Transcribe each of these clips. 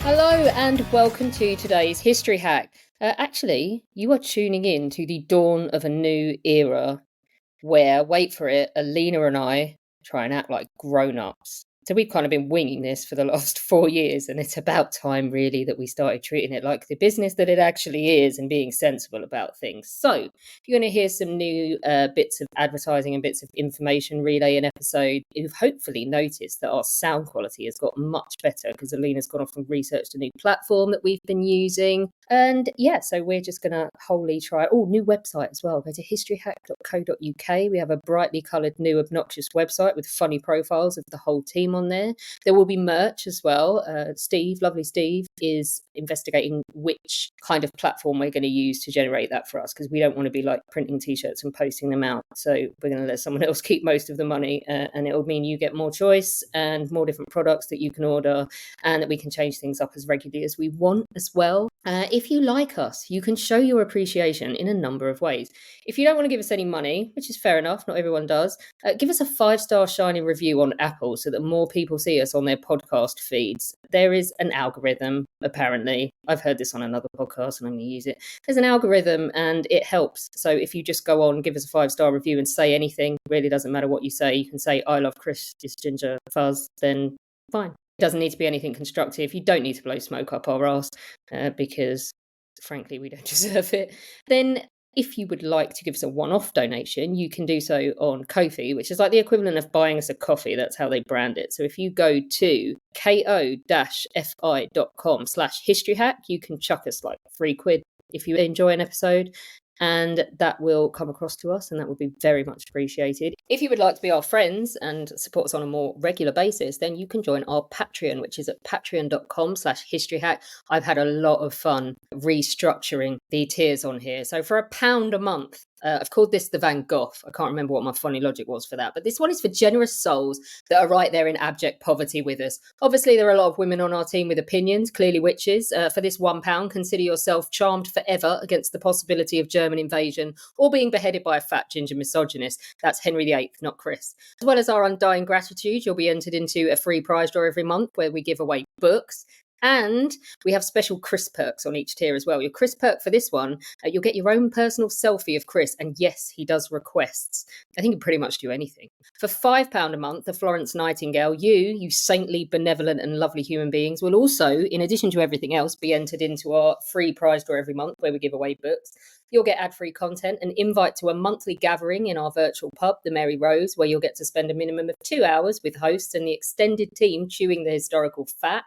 Hello and welcome to today's History Hack. Actually, you are tuning in to the dawn of a new era where, wait for it, Alina and I try and act like grown-ups. So we've kind of been winging this for the last 4 years, and it's about time really that we started treating it like the business that it actually is and being sensible about things. So you're going to hear some new bits of advertising and bits of information relay in episode. You've hopefully noticed that our sound quality has got much better because Alina's gone off and researched a new platform that we've been using. And yeah, so we're just going to wholly try. Oh, new website as well. Go to historyhack.co.uk. We have a brightly coloured new obnoxious website with funny profiles of the whole team on there. There will be merch as well. Lovely Steve, is investigating which kind of platform we're going to use to generate that for us, because we don't want to be like printing t-shirts and posting them out. So we're going to let someone else keep most of the money, and it will mean you get more choice and more different products that you can order, and that we can change things up as regularly as we want as well. If you like us, you can show your appreciation in a number of ways. If you don't want to give us any money, which is fair enough, not everyone does, give us a 5-star shining review on Apple so that more people see us on their podcast feeds. There is an algorithm, apparently. I've heard this on another podcast and I'm going to use it. There's an algorithm and it helps. So if you just go on, give us a 5-star review and say anything, really doesn't matter what you say. You can say, I love Chris, this ginger fuzz, then fine. It doesn't need to be anything constructive. You don't need to blow smoke up our arse because, frankly, we don't deserve it. Then if you would like to give us a one-off donation, you can do so on Ko-fi, which is like the equivalent of buying us a coffee. That's how they brand it. So if you go to ko-fi.com/historyhack, you can chuck us like £3 if you enjoy an episode, and that will come across to us, and that would be very much appreciated. If you would like to be our friends and support us on a more regular basis, then you can join our Patreon, which is at patreon.com/historyhack. I've had a lot of fun restructuring the tiers on here. So for £1 a month, I've called this the Van Gogh. I can't remember what my funny logic was for that, but this one is for generous souls that are right there in abject poverty with us. Obviously, there are a lot of women on our team with opinions, clearly witches. For this £1, consider yourself charmed forever against the possibility of German invasion or being beheaded by a fat ginger misogynist. That's Henry VIII, not Chris. As well as our undying gratitude, you'll be entered into a free prize draw every month where we give away books. And we have special Chris perks on each tier as well. Your Chris perk for this one, you'll get your own personal selfie of Chris. And yes, he does requests. I think he can pretty much do anything. For £5 a month, the Florence Nightingale, you saintly, benevolent and lovely human beings, will also, in addition to everything else, be entered into our free prize draw every month where we give away books. You'll get ad-free content, an invite to a monthly gathering in our virtual pub, the Merry Rose, where you'll get to spend a minimum of 2 hours with hosts and the extended team chewing the historical fat.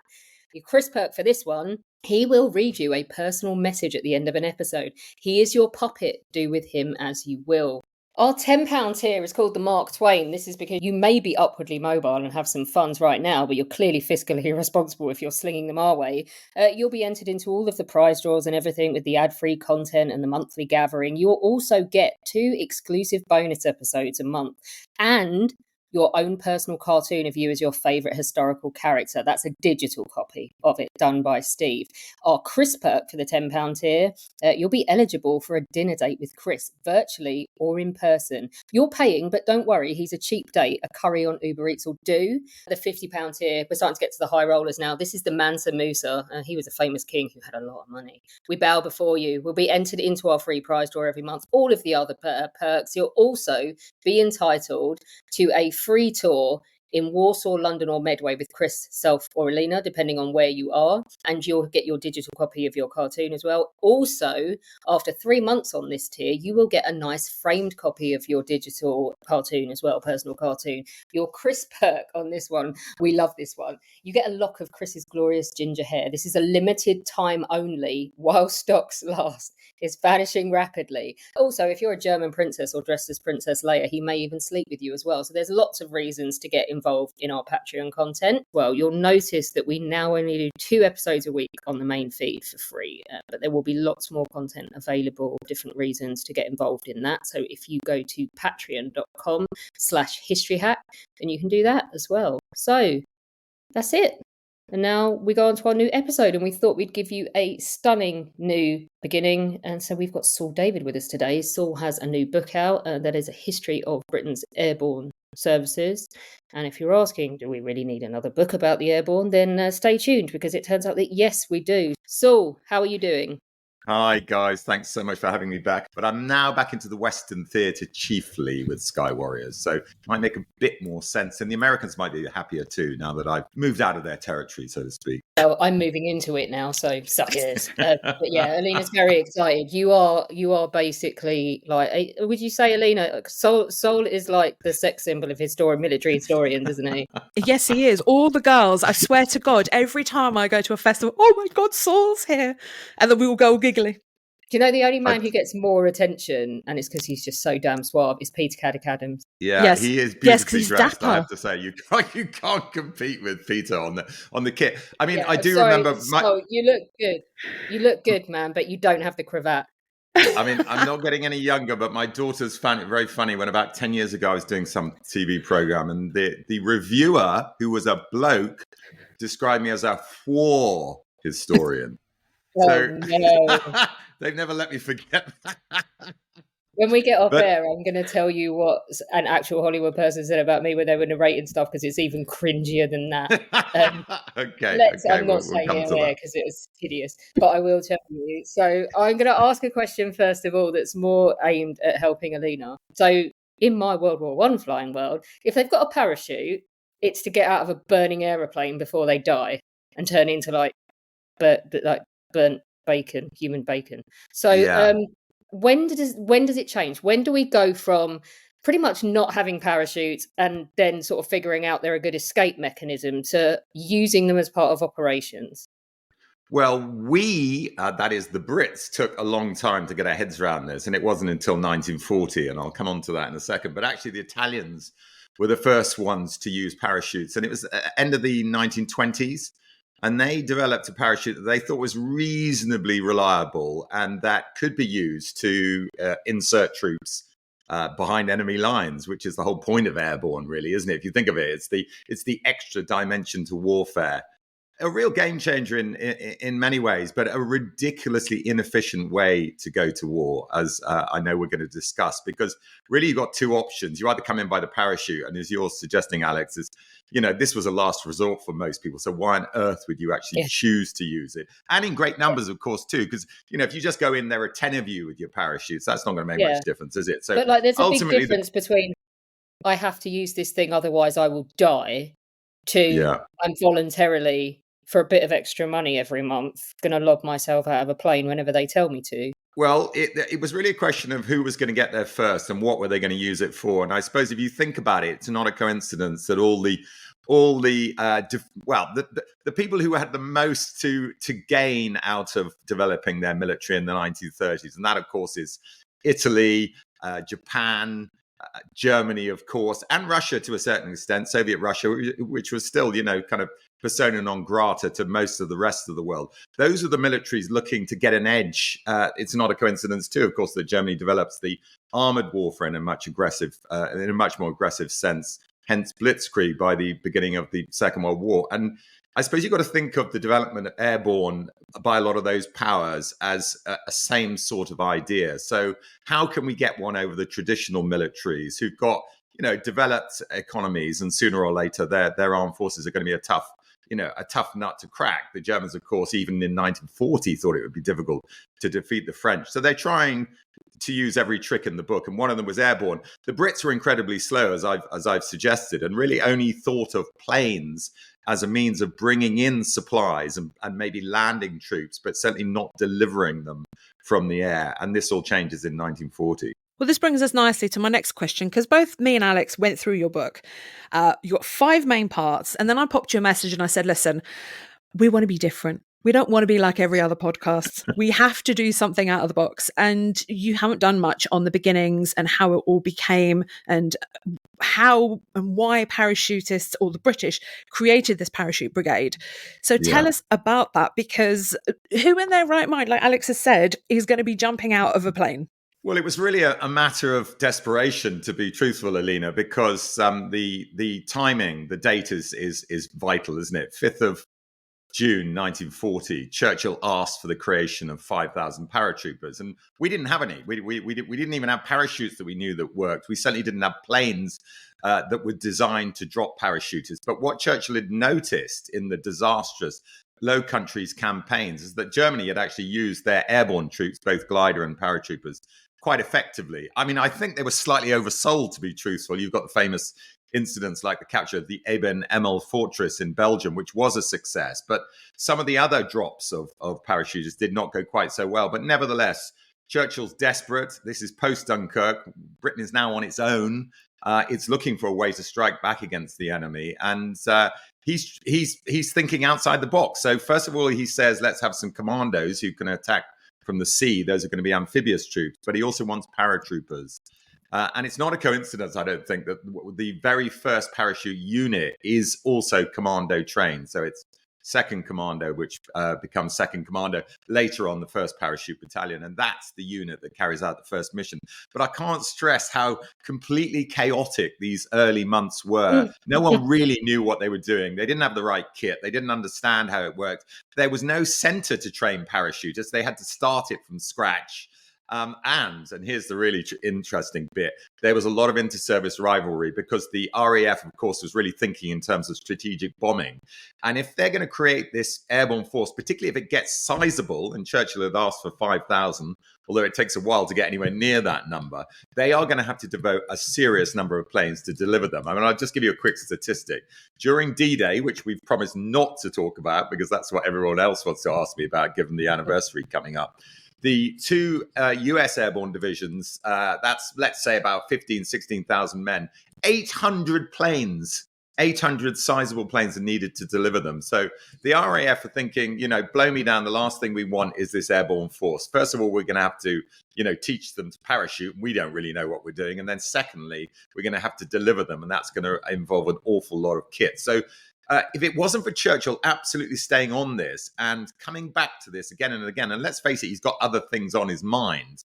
Your Chris perk for this one, he will read you a personal message at the end of an episode. He is your puppet. Do with him as you will. Our £10 tier is called the Mark Twain. This is because you may be upwardly mobile and have some funds right now, but you're clearly fiscally irresponsible if you're slinging them our way. You'll be entered into all of the prize draws and everything with the ad-free content and the monthly gathering. You'll also get 2 exclusive bonus episodes a month and your own personal cartoon of you as your favourite historical character. That's a digital copy of it done by Steve. Our Chris perk for the £10 tier, you'll be eligible for a dinner date with Chris, virtually or in person. You're paying, but don't worry, he's a cheap date. A curry on Uber Eats will do. The £50 tier, we're starting to get to the high rollers now. This is the Mansa Musa. He was a famous king who had a lot of money. We bow before you. We'll be entered into our free prize draw every month. All of the other perks. You'll also be entitled to a free tour in Warsaw, London or Medway with Chris, self or Alina, depending on where you are. And you'll get your digital copy of your cartoon as well. Also, after 3 months on this tier, you will get a nice framed copy of your digital cartoon as well, personal cartoon. Your Chris perk on this one, we love this one. You get a lock of Chris's glorious ginger hair. This is a limited time only while stocks last. It's vanishing rapidly. Also, if you're a German princess or dressed as Princess Leia, he may even sleep with you as well. So there's lots of reasons to get involved in our Patreon content. Well, you'll notice that we now only do 2 episodes a week on the main feed for free, but there will be lots more content available, different reasons to get involved in that. So if you go to patreon.com/historyhack, then you can do that as well. So that's it. And now we go on to our new episode, and we thought we'd give you a stunning new beginning. And so we've got Saul David with us today. Saul has a new book out that is a history of Britain's Airborne services. And if you're asking, do we really need another book about the Airborne, then stay tuned, because it turns out that yes, we do. Saul, how are you doing? Hi, guys. Thanks so much for having me back. But I'm now back into the Western theatre, chiefly with Sky Warriors. So it might make a bit more sense. And the Americans might be happier too, now that I've moved out of their territory, so to speak. Well, I'm moving into it now, so suckers. But yeah, Alina's very excited. You are basically like, would you say, Alina, Saul is like the sex symbol of military historians, isn't he? Yes, he is. All the girls, I swear to God, every time I go to a festival, oh my God, Saul's here. And then we all go all giggly. Do you know the only man who gets more attention, and it's because he's just so damn suave, is Peter Caddick Adams? Yeah, Yes. he is Yes, 'cause beautifully he's dressed. dapper. I have to say, you can't compete with Peter on the kit. I mean, Yeah, I do sorry, remember. Saul, you look good. You look good, man, but you don't have the cravat. I mean, I'm not getting any younger, but my daughters found it very funny when about 10 years ago I was doing some TV program, and the reviewer, who was a bloke, described me as a war historian. So no. they've never let me forget that. When we get off air, I'm going to tell you what an actual Hollywood person said about me when they were narrating stuff, because it's even cringier than that. Okay. I'm not saying it there because it was hideous, but I will tell you. So I'm going to ask a question first of all that's more aimed at helping Alina. So in my World War I flying world, if they've got a parachute, it's to get out of a burning aeroplane before they die and turn into like burnt bacon, human bacon. So Yeah. when does it change? When do we go from pretty much not having parachutes and then sort of figuring out they're a good escape mechanism to using them as part of operations? Well, that is the Brits, took a long time to get our heads around this, and it wasn't until 1940, and I'll come on to that in a second. But actually, the Italians were the first ones to use parachutes, and it was at the end of the 1920s. And they developed a parachute that they thought was reasonably reliable and that could be used to insert troops behind enemy lines, which is the whole point of Airborne, really, isn't it? If you think of it, it's the extra dimension to warfare. A real game changer in many ways, but a ridiculously inefficient way to go to war, as I know we're going to discuss, because really you've got two options. You either come in by the parachute, and as you're suggesting, Alex, is, this was a last resort for most people. So why on earth would you actually choose to use it? And in great numbers, of course, too, because, if you just go in, there are 10 of you with your parachutes. That's not going to make much difference, is it? So, but there's a big difference between I have to use this thing, otherwise I will die, to I'm voluntarily, for a bit of extra money every month, going to lob myself out of a plane whenever they tell me to. Well, it was really a question of who was going to get there first and what were they going to use it for. And I suppose if you think about it, it's not a coincidence that the people who had the most to gain out of developing their military in the 1930s, and that, of course, is Italy, Japan, Germany, of course, and Russia to a certain extent, Soviet Russia, which was still, kind of persona non grata to most of the rest of the world. Those are the militaries looking to get an edge. It's not a coincidence, too, of course, that Germany develops the armored warfare in a much more aggressive sense, hence Blitzkrieg by the beginning of the Second World War. And I suppose you've got to think of the development of Airborne by a lot of those powers as a same sort of idea. So how can we get one over the traditional militaries who've got, developed economies, and sooner or later their armed forces are going to be a tough nut to crack. The Germans, of course, even in 1940 thought it would be difficult to defeat the French. So they're trying to use every trick in the book, and one of them was Airborne. The Brits were incredibly slow, as I've suggested, and really only thought of planes as a means of bringing in supplies and maybe landing troops, but certainly not delivering them from the air. And this all changes in 1940. Well, this brings us nicely to my next question, because both me and Alex went through your book. You got 5 main parts, and then I popped you a message and I said, listen, we want to be different. We don't want to be like every other podcast. We have to do something out of the box. And you haven't done much on the beginnings and how it all became, and how and why parachutists, or the British, created this parachute brigade. So tell us about that, because who in their right mind, like Alex has said, is going to be jumping out of a plane? Well, it was really a matter of desperation, to be truthful, Alina, because the timing, the date is vital, isn't it? 5th of June 1940, Churchill asked for the creation of 5,000 paratroopers, and we didn't have any. We didn't even have parachutes that we knew that worked. We certainly didn't have planes that were designed to drop parachuters. But what Churchill had noticed in the disastrous Low Countries campaigns is that Germany had actually used their airborne troops, both glider and paratroopers, quite effectively. I mean, I think they were slightly oversold, to be truthful. You've got the famous incidents like the capture of the Airborne fortress in Belgium, which was a success. But some of the other drops of parachuters did not go quite so well. But nevertheless, Churchill's desperate. This is post-Dunkirk. Britain is now on its own. It's looking for a way to strike back against the enemy. And he's thinking outside the box. So first of all, he says, let's have some commandos who can attack from the sea. Those are going to be amphibious troops. But he also wants paratroopers. And it's not a coincidence, I don't think, that the very first parachute unit is also commando trained. So it's second commando, which becomes second commando later on, the first parachute battalion. And that's the unit that carries out the first mission. But I can't stress how completely chaotic these early months were. No one really knew what they were doing. They didn't have the right kit. They didn't understand how it worked. There was no center to train parachutists. They had to start it from scratch. And here's the really interesting bit, there was a lot of inter-service rivalry because the RAF, of course, was really thinking in terms of strategic bombing. And if they're going to create this airborne force, particularly if it gets sizable, and Churchill had asked for 5,000, although it takes a while to get anywhere near that number, they are going to have to devote a serious number of planes to deliver them. I mean, I'll just give you a quick statistic. During D-Day, which we've promised not to talk about because that's what everyone else wants to ask me about, given the anniversary coming up, the two US airborne divisions, that's, let's say, about 16,000 men, 800 planes, 800 sizable planes are needed to deliver them. So the RAF are thinking, blow me down. The last thing we want is this airborne force. First of all, we're going to have to, teach them to parachute. We don't really know what we're doing. And then secondly, we're going to have to deliver them. And that's going to involve an awful lot of kit. So if it wasn't for Churchill absolutely staying on this and coming back to this again and again, and let's face it, he's got other things on his mind,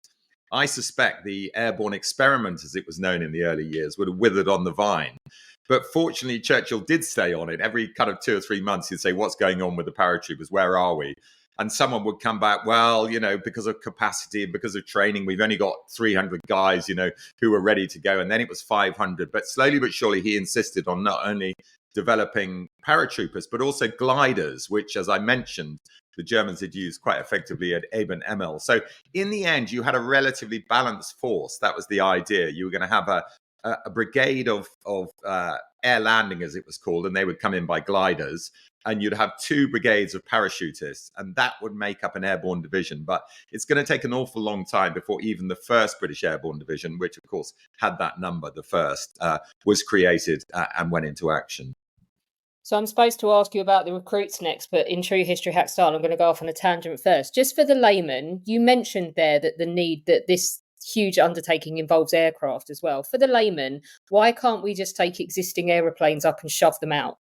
I suspect the airborne experiment, as it was known in the early years, would have withered on the vine. But fortunately, Churchill did stay on it. Every kind of 2 or 3 months, he'd say, what's going on with the paratroopers? Where are we? And someone would come back, well, because of capacity, because of training, we've only got 300 guys, who are ready to go. And then it was 500. But slowly but surely, he insisted on not only developing paratroopers, but also gliders, which, as I mentioned, the Germans had used quite effectively at Airborne. So in the end, you had a relatively balanced force. That was the idea. You were going to have a brigade of air landing, as it was called, and they would come in by gliders. And you'd have 2 brigades of parachutists, and that would make up an airborne division. But it's going to take an awful long time before even the first British Airborne Division, which of course had that number, the first, was created and went into action. So I'm supposed to ask you about the recruits next, but in true History Hack style, I'm going to go off on a tangent first. Just for the layman, you mentioned there that that this huge undertaking involves aircraft as well. For the layman, why can't we just take existing aeroplanes up and shove them out?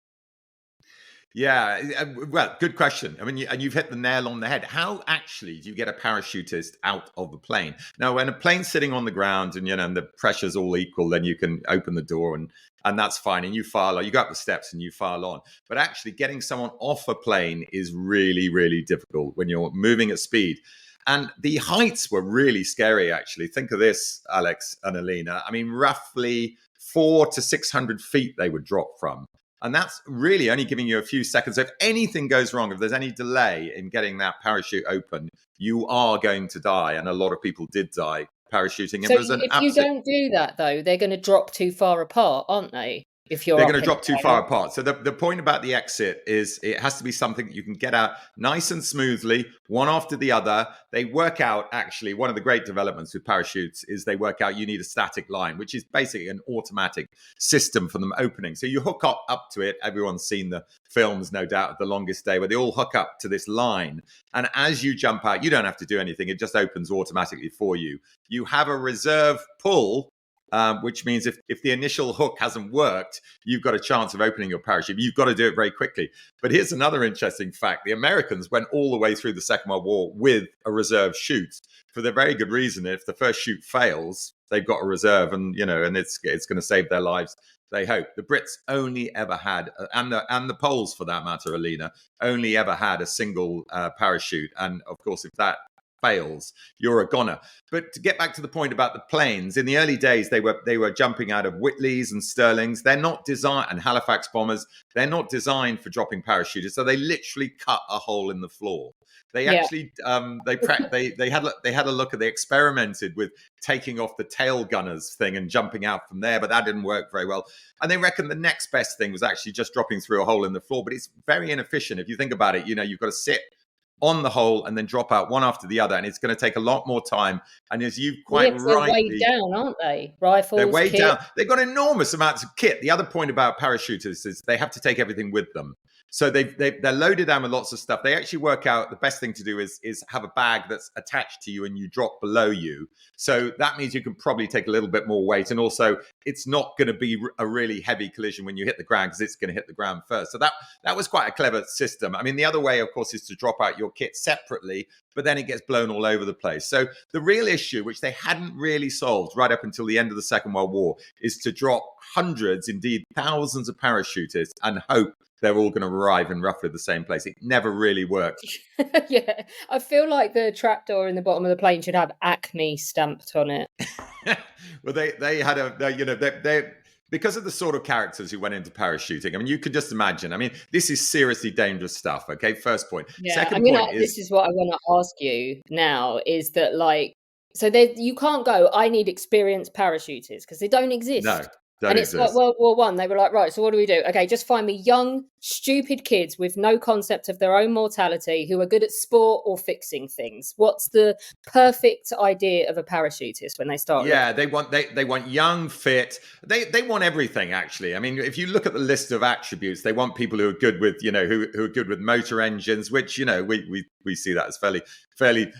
Yeah, well, good question. I mean, and you've hit the nail on the head. How actually do you get a parachutist out of the plane? Now, when a plane's sitting on the ground and, and the pressure's all equal, then you can open the door and that's fine. And you file, you go up the steps and you file on. But actually getting someone off a plane is really, really difficult when you're moving at speed. And the heights were really scary, actually. Think of this, Alex and Alina. I mean, roughly 400 to 600 feet they would drop from. And that's really only giving you a few seconds. So if anything goes wrong, if there's any delay in getting that parachute open, you are going to die. And a lot of people did die parachuting. So if you don't do that, though, they're going to drop too far apart, aren't they? They're going to drop too far apart. So the point about the exit is it has to be something that you can get out nice and smoothly, one after the other. They work out, actually, one of the great developments with parachutes is they work out you need a static line, which is basically an automatic system for them opening. So you hook up to it. Everyone's seen the films, no doubt, of The Longest Day, where they all hook up to this line. And as you jump out, you don't have to do anything. It just opens automatically for you. You have a reserve pull, which means if the initial hook hasn't worked, you've got a chance of opening your parachute. You've got to do it very quickly. But here's another interesting fact. The Americans went all the way through the Second World War with a reserve chute for the very good reason. If the first chute fails, they've got a reserve and, and it's going to save their lives They hoped. The Brits only ever had, and the Poles for that matter, Alina, only ever had a single parachute. And of course, if that fails, you're a goner. But to get back to the point about the planes, in the early days, they were jumping out of Whitleys and Stirlings. They're not designed, and Halifax bombers, they're not designed for dropping parachutes. So they literally cut a hole in the floor. They actually they had a look at, they experimented with taking off the tail gunners thing and jumping out from there, but that didn't work very well. And they reckon the next best thing was actually just dropping through a hole in the floor. But it's very inefficient. If you think about it, you've got to sit on the hole and then drop out one after the other, and it's going to take a lot more time. And as you quite rightly, they're weighed down, aren't they? Rifles, they're weighed kit. down. They've got enormous amounts of kit. The other point about parachutists is they have to take everything with them. So they're loaded down with lots of stuff. They actually work out the best thing to do is have a bag that's attached to you and you drop below you. So that means you can probably take a little bit more weight. And also, it's not going to be a really heavy collision when you hit the ground, because it's going to hit the ground first. So that was quite a clever system. I mean, the other way, of course, is to drop out your kit separately, but then it gets blown all over the place. So the real issue, which they hadn't really solved right up until the end of the Second World War, is to drop hundreds, indeed thousands of parachutists and hope they're all going to arrive in roughly the same place. It never really worked. Yeah, I feel like the trapdoor in the bottom of the plane should have Acme stamped on it. Well, they had because of the sort of characters who went into parachuting. I mean, you could just imagine. I mean, this is seriously dangerous stuff. Okay, first point. Yeah, Second point is, this is what I want to ask you now: is that so you can't go, I need experienced parachutists, because they don't exist. No. And it's like World War One. They were like, right, so what do we do? Okay, just find me young, stupid kids with no concept of their own mortality who are good at sport or fixing things. What's the perfect idea of a parachutist when they start? Yeah, they want young, fit. They want everything, actually. I mean, if you look at the list of attributes, they want people who are good with, who are good with motor engines, which, we see that as fairly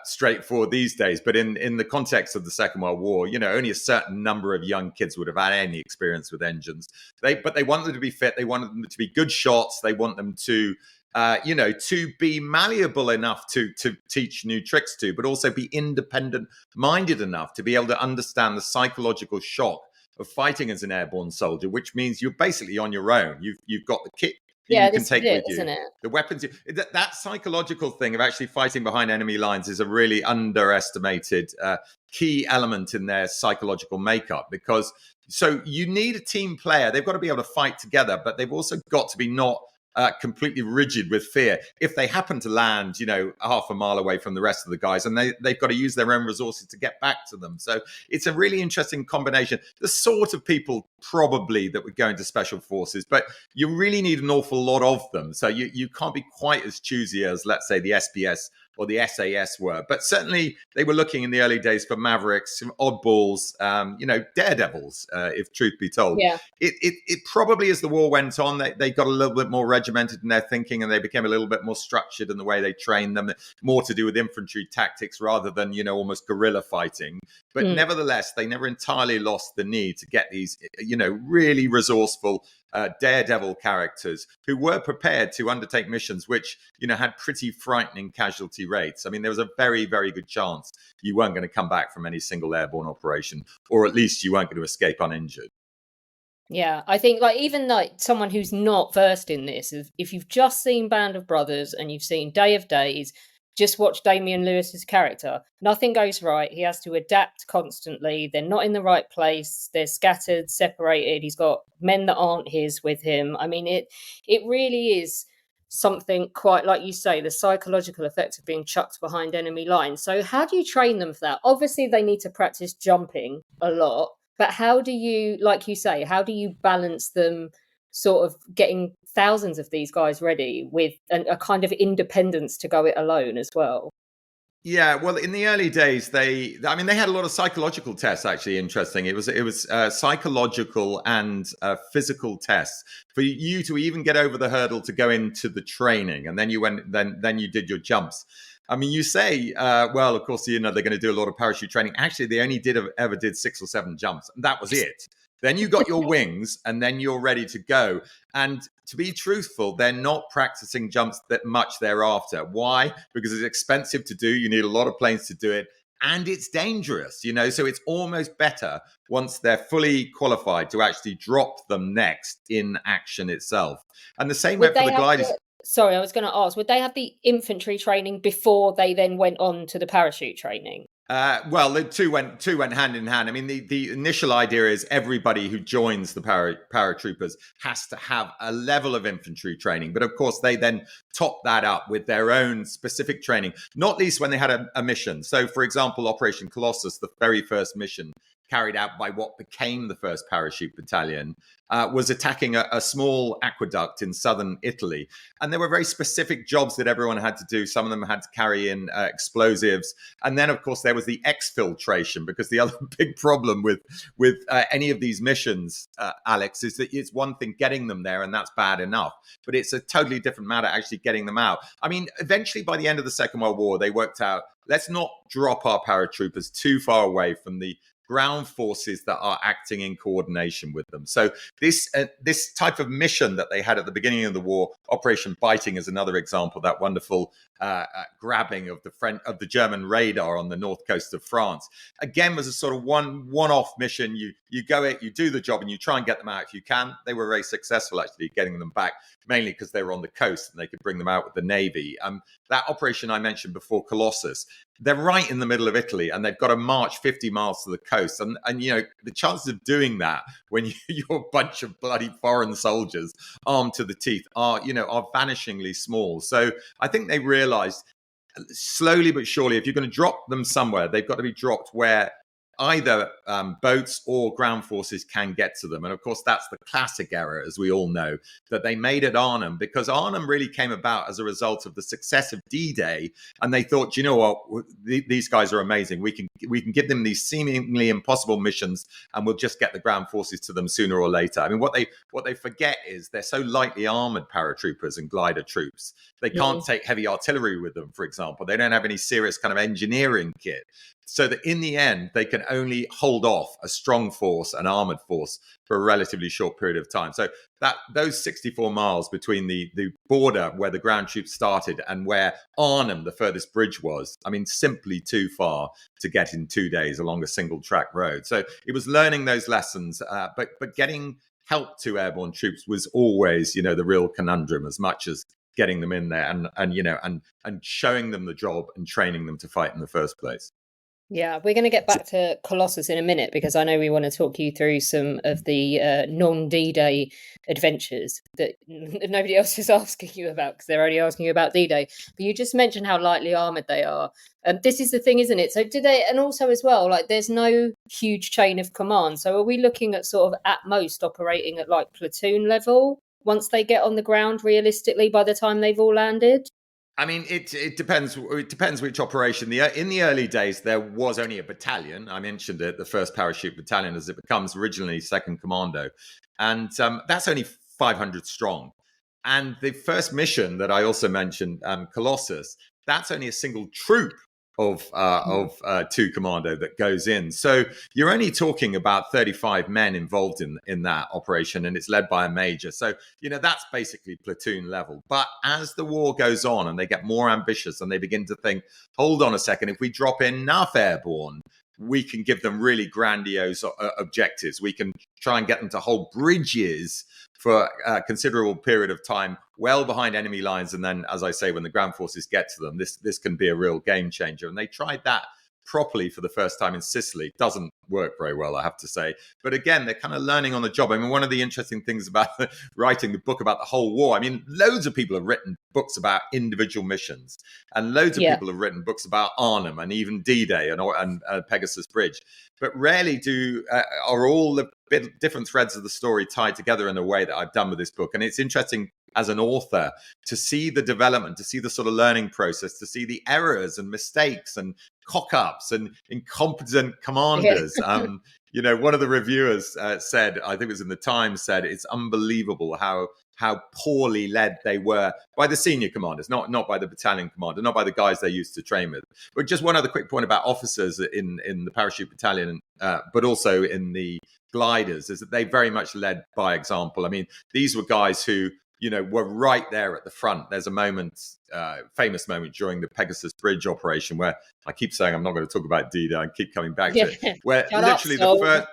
straightforward these days. But in the context of the Second World War, only a certain number of young kids would have had any experience with engines. But they want them to be fit. They want them to be good shots. They want them to to be malleable enough to teach new tricks to, but also be independent-minded enough to be able to understand the psychological shock of fighting as an airborne soldier, which means you're basically on your own. You've got the kit. Yeah, you can take with you isn't it? the weapons. That psychological thing of actually fighting behind enemy lines is a really underestimated key element in their psychological makeup, because so you need a team player. They've got to be able to fight together, but they've also got to be not completely rigid with fear. If they happen to land, half a mile away from the rest of the guys, and they've got to use their own resources to get back to them. So it's a really interesting combination. The sort of people probably that would go into special forces, but you really need an awful lot of them. So you can't be quite as choosy as, let's say, the SBS or the SAS were. But certainly they were looking in the early days for mavericks, some oddballs, daredevils, if truth be told. Yeah. It probably, as the war went on, they got a little bit more regimented in their thinking, and they became a little bit more structured in the way they trained them, more to do with infantry tactics rather than, almost guerrilla fighting. But nevertheless, they never entirely lost the need to get these, really resourceful daredevil characters who were prepared to undertake missions which, had pretty frightening casualty rates. I mean, there was a very, very good chance you weren't going to come back from any single airborne operation, or at least you weren't going to escape uninjured. Yeah, I think even someone who's not versed in this, if you've just seen Band of Brothers and you've seen Day of Days, just watch Damian Lewis's character. Nothing goes right. He has to adapt constantly. They're not in the right place. They're scattered, separated. He's got men that aren't his with him. I mean, it really is something quite, like you say, the psychological effect of being chucked behind enemy lines. So how do you train them for that? Obviously, they need to practice jumping a lot. But how do you, like you say, how do you balance them sort of getting thousands of these guys ready with a kind of independence to go it alone as well? Yeah, well, in the early days, they had a lot of psychological tests. Actually, interesting. It was psychological and physical tests for you to even get over the hurdle to go into the training, and then you did your jumps. I mean, you say, well, of course, they're going to do a lot of parachute training. Actually, they only ever did 6 or 7 jumps, and that was it. Then you got your wings, and then you're ready to go. And to be truthful, they're not practicing jumps that much thereafter. Why? Because it's expensive to do. You need a lot of planes to do it. and it's dangerous, so it's almost better once they're fully qualified to actually drop them next in action itself. And the same went for the gliders. Sorry, I was going to ask, would they have the infantry training before they then went on to the parachute training? Well, the two went hand in hand. I mean, the initial idea is everybody who joins the paratroopers has to have a level of infantry training. But of course, they then top that up with their own specific training, not least when they had a mission. So, for example, Operation Colossus, the very first mission carried out by what became the 1st Parachute Battalion, was attacking a small aqueduct in southern Italy. And there were very specific jobs that everyone had to do. Some of them had to carry in explosives. And then, of course, there was the exfiltration, because the other big problem with any of these missions, Alex, is that it's one thing getting them there, and that's bad enough. But it's a totally different matter actually getting them out. I mean, eventually, by the end of the Second World War, they worked out, let's not drop our paratroopers too far away from the ground forces that are acting in coordination with them. So this type of mission that they had at the beginning of the war, Operation Biting is another example, that wonderful grabbing of the German radar on the north coast of France, again was a sort of one-off mission. You go it, you do the job, and you try and get them out if you can. They were very successful actually getting them back, mainly because they were on the coast and they could bring them out with the Navy. That operation I mentioned before, Colossus, they're right in the middle of Italy, and they've got to march 50 miles to the coast. And the chances of doing that when you're a bunch of bloody foreign soldiers armed to the teeth are vanishingly small. So I think they realized slowly but surely, if you're going to drop them somewhere, they've got to be dropped where either boats or ground forces can get to them. And of course, that's the classic error, as we all know, that they made at Arnhem, because Arnhem really came about as a result of the success of D-Day. And they thought, you know what, these guys are amazing. We can give them these seemingly impossible missions, and we'll just get the ground forces to them sooner or later. I mean, what they forget is they're so lightly armored paratroopers and glider troops. They can't take heavy artillery with them, for example. They don't have any serious kind of engineering kit. So that in the end, they can only hold off a strong force, an armored force, for a relatively short period of time. So that those 64 miles between the border where the ground troops started and where Arnhem, the furthest bridge, was, I mean, simply too far to get in 2 days along a single track road. So it was learning those lessons, but getting help to airborne troops was always, the real conundrum, as much as getting them in there and showing them the job and training them to fight in the first place. Yeah, we're going to get back to Colossus in a minute, because I know we want to talk you through some of the non-D-Day adventures that nobody else is asking you about, because they're only asking you about D-Day. But you just mentioned how lightly armoured they are. This is the thing, isn't it? So do they, and also as well, like, there's no huge chain of command. So are we looking at sort of at most operating at like platoon level once they get on the ground, realistically, by the time they've all landed? I mean, it depends. It depends which operation. In the early days, there was only a battalion. I mentioned it, the 1st Parachute Battalion, as it becomes originally 2nd Commando. And that's only 500 strong. And the first mission that I also mentioned, Colossus, that's only a single troop of 2 Commando that goes in. So you're only talking about 35 men involved in that operation, and it's led by a major. So, that's basically platoon level. But as the war goes on and they get more ambitious and they begin to think, hold on a second, if we drop enough airborne, we can give them really grandiose objectives. We can try and get them to hold bridges for a considerable period of time, well behind enemy lines. And then, as I say, when the ground forces get to them, this can be a real game changer. And they tried that properly for the first time in Sicily. It doesn't work very well, I have to say. But again, they're kind of learning on the job. I mean, one of the interesting things about writing the book about the whole war, I mean, loads of people have written books about individual missions, and loads of people have written books about Arnhem and even D-Day and Pegasus Bridge. But rarely are all the different threads of the story tied together in a way that I've done with this book. And it's interesting as an author to see the development, to see the sort of learning process, to see the errors and mistakes and cock-ups and incompetent commanders. One of the reviewers said, I think it was in the Times, said it's unbelievable how poorly led they were by the senior commanders, not by the battalion commander, not by the guys they used to train with. But just one other quick point about officers in the parachute battalion, but also in the gliders, is that they very much led by example. I mean, these were guys who, were right there at the front. There's a moment, famous moment during the Pegasus Bridge operation where I keep saying I'm not going to talk about D-Day. I keep coming back to it. Where literally the first,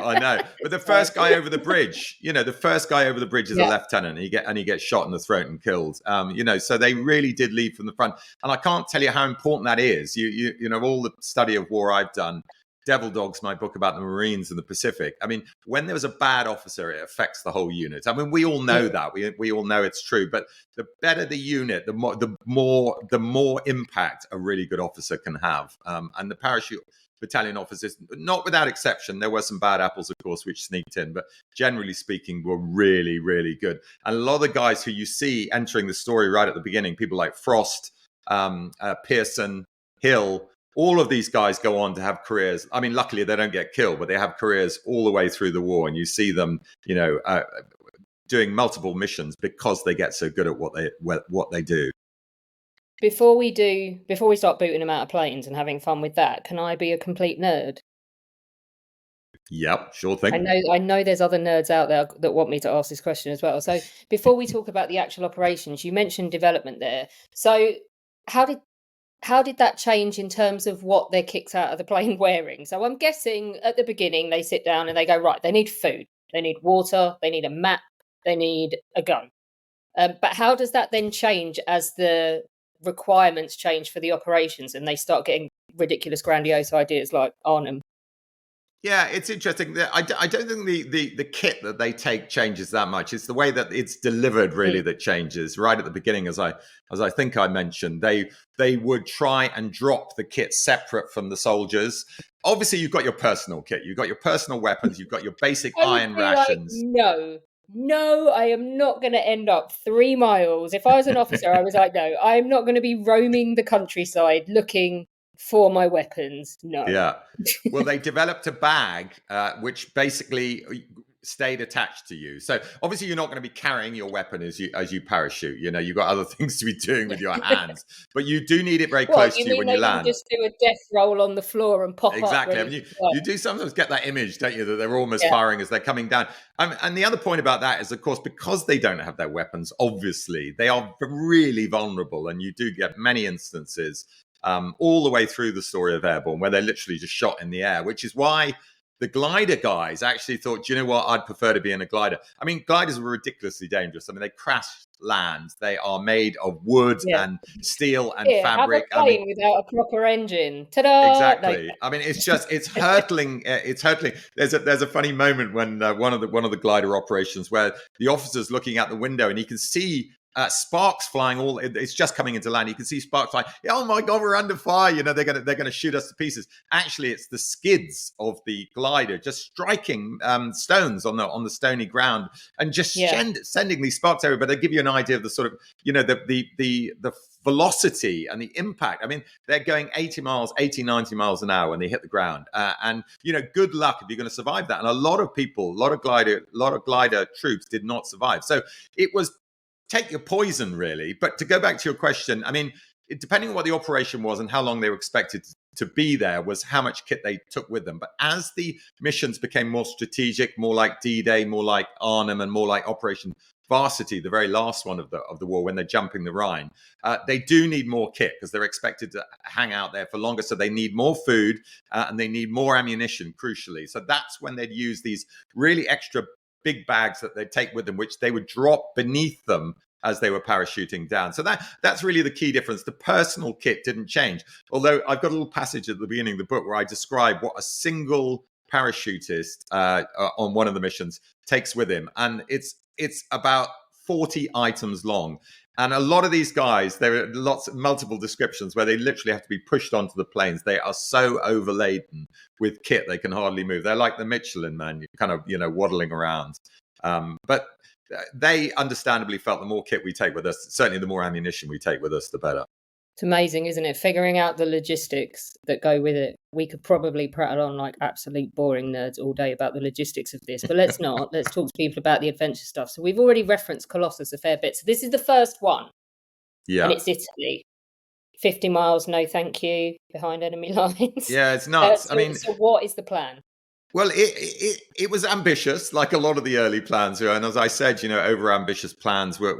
I know, but the first guy over the bridge, the first guy over the bridge is a lieutenant, and he gets shot in the throat and killed. So they really did lead from the front, and I can't tell you how important that is. All the study of war I've done. Devil Dogs, my book about the Marines in the Pacific. I mean, when there was a bad officer, it affects the whole unit. I mean, we all know that. We all know it's true. But the better the unit, the more impact a really good officer can have. And the parachute battalion officers, not without exception, there were some bad apples, of course, which sneaked in. But generally speaking, were really, really good. And a lot of the guys who you see entering the story right at the beginning, people like Frost, Pearson, Hill. All of these guys go on to have careers. I mean, luckily they don't get killed, but they have careers all the way through the war. And you see them, doing multiple missions because they get so good at what they do. Before we start booting them out of planes and having fun with that, can I be a complete nerd? Yep, sure thing. I know there's other nerds out there that want me to ask this question as well. So before we talk about the actual operations, you mentioned development there. So how did that change in terms of what they're kicked out of the plane wearing? So I'm guessing at the beginning they sit down and they go, right, they need food, they need water, they need a map, they need a gun. But how does that then change as the requirements change for the operations and they start getting ridiculous, grandiose ideas like Arnhem? Yeah, it's interesting. I don't think the kit that they take changes that much. It's the way that it's delivered really that changes. Right at the beginning, as I think I mentioned, they would try and drop the kit separate from the soldiers. Obviously, you've got your personal kit, you've got your personal weapons, you've got your basic iron rations. No, I am not going to end up 3 miles. If I was an officer, I was like, no, I am not going to be roaming the countryside looking for my weapons. No. Yeah. Well, they developed a bag which basically stayed attached to you. So obviously you're not going to be carrying your weapon as you parachute. You've got other things to be doing with your hands, but you do need it very close to you when you land. Just do a death roll on the floor and pop exactly. up. I mean, you do sometimes get that image, don't you, that they're almost firing as they're coming down. And the other point about that is, of course, because they don't have their weapons, obviously they are really vulnerable, and you do get many instances all the way through the story of Airborne where they're literally just shot in the air, which is why the glider guys actually thought, do you know what, I'd prefer to be in a glider. I mean, gliders were ridiculously dangerous. I mean, they crash land. They are made of wood and steel and fabric. Have a plane without a proper engine. Ta-da! Exactly. I mean, it's hurtling. It's hurtling. There's a funny moment when one of the glider operations where the officer's looking out the window and he can see sparks flying it's just coming into land. You can see sparks flying. Oh my God, we're under fire. They're gonna shoot us to pieces. Actually, it's the skids of the glider just striking stones on the stony ground and just sending these sparks everywhere. But they give you an idea of the sort of, the velocity and the impact. I mean, they're going 80, 90 miles an hour when they hit the ground. And good luck if you're going to survive that. And a lot of glider troops did not survive. So it was take your poison, really. But to go back to your question, I mean, depending on what the operation was and how long they were expected to be there was how much kit they took with them. But as the missions became more strategic, more like D-Day, more like Arnhem, and more like Operation Varsity, the very last one of the war, when they're jumping the Rhine, they do need more kit because they're expected to hang out there for longer. So they need more food and they need more ammunition, crucially. So that's when they'd use these really extra big bags that they'd take with them, which they would drop beneath them as they were parachuting down. So that's really the key difference. The personal kit didn't change. Although I've got a little passage at the beginning of the book where I describe what a single parachutist on one of the missions takes with him. And it's about 40 items long. And a lot of these guys, there are multiple descriptions where they literally have to be pushed onto the planes. They are so overladen with kit, they can hardly move. They're like the Michelin Man, kind of, waddling around. But they understandably felt the more kit we take with us, certainly the more ammunition we take with us, the better. It's amazing, isn't it? Figuring out the logistics that go with it. We could probably prattle on like absolute boring nerds all day about the logistics of this, but let's not. Let's talk to people about the adventure stuff. So we've already referenced Colossus a fair bit. So this is the first one. Yeah. And it's Italy. 50 miles, no thank you, behind enemy lines. Yeah, it's nuts. So what is the plan? Well, it was ambitious, like a lot of the early plans were. And as I said, over ambitious plans were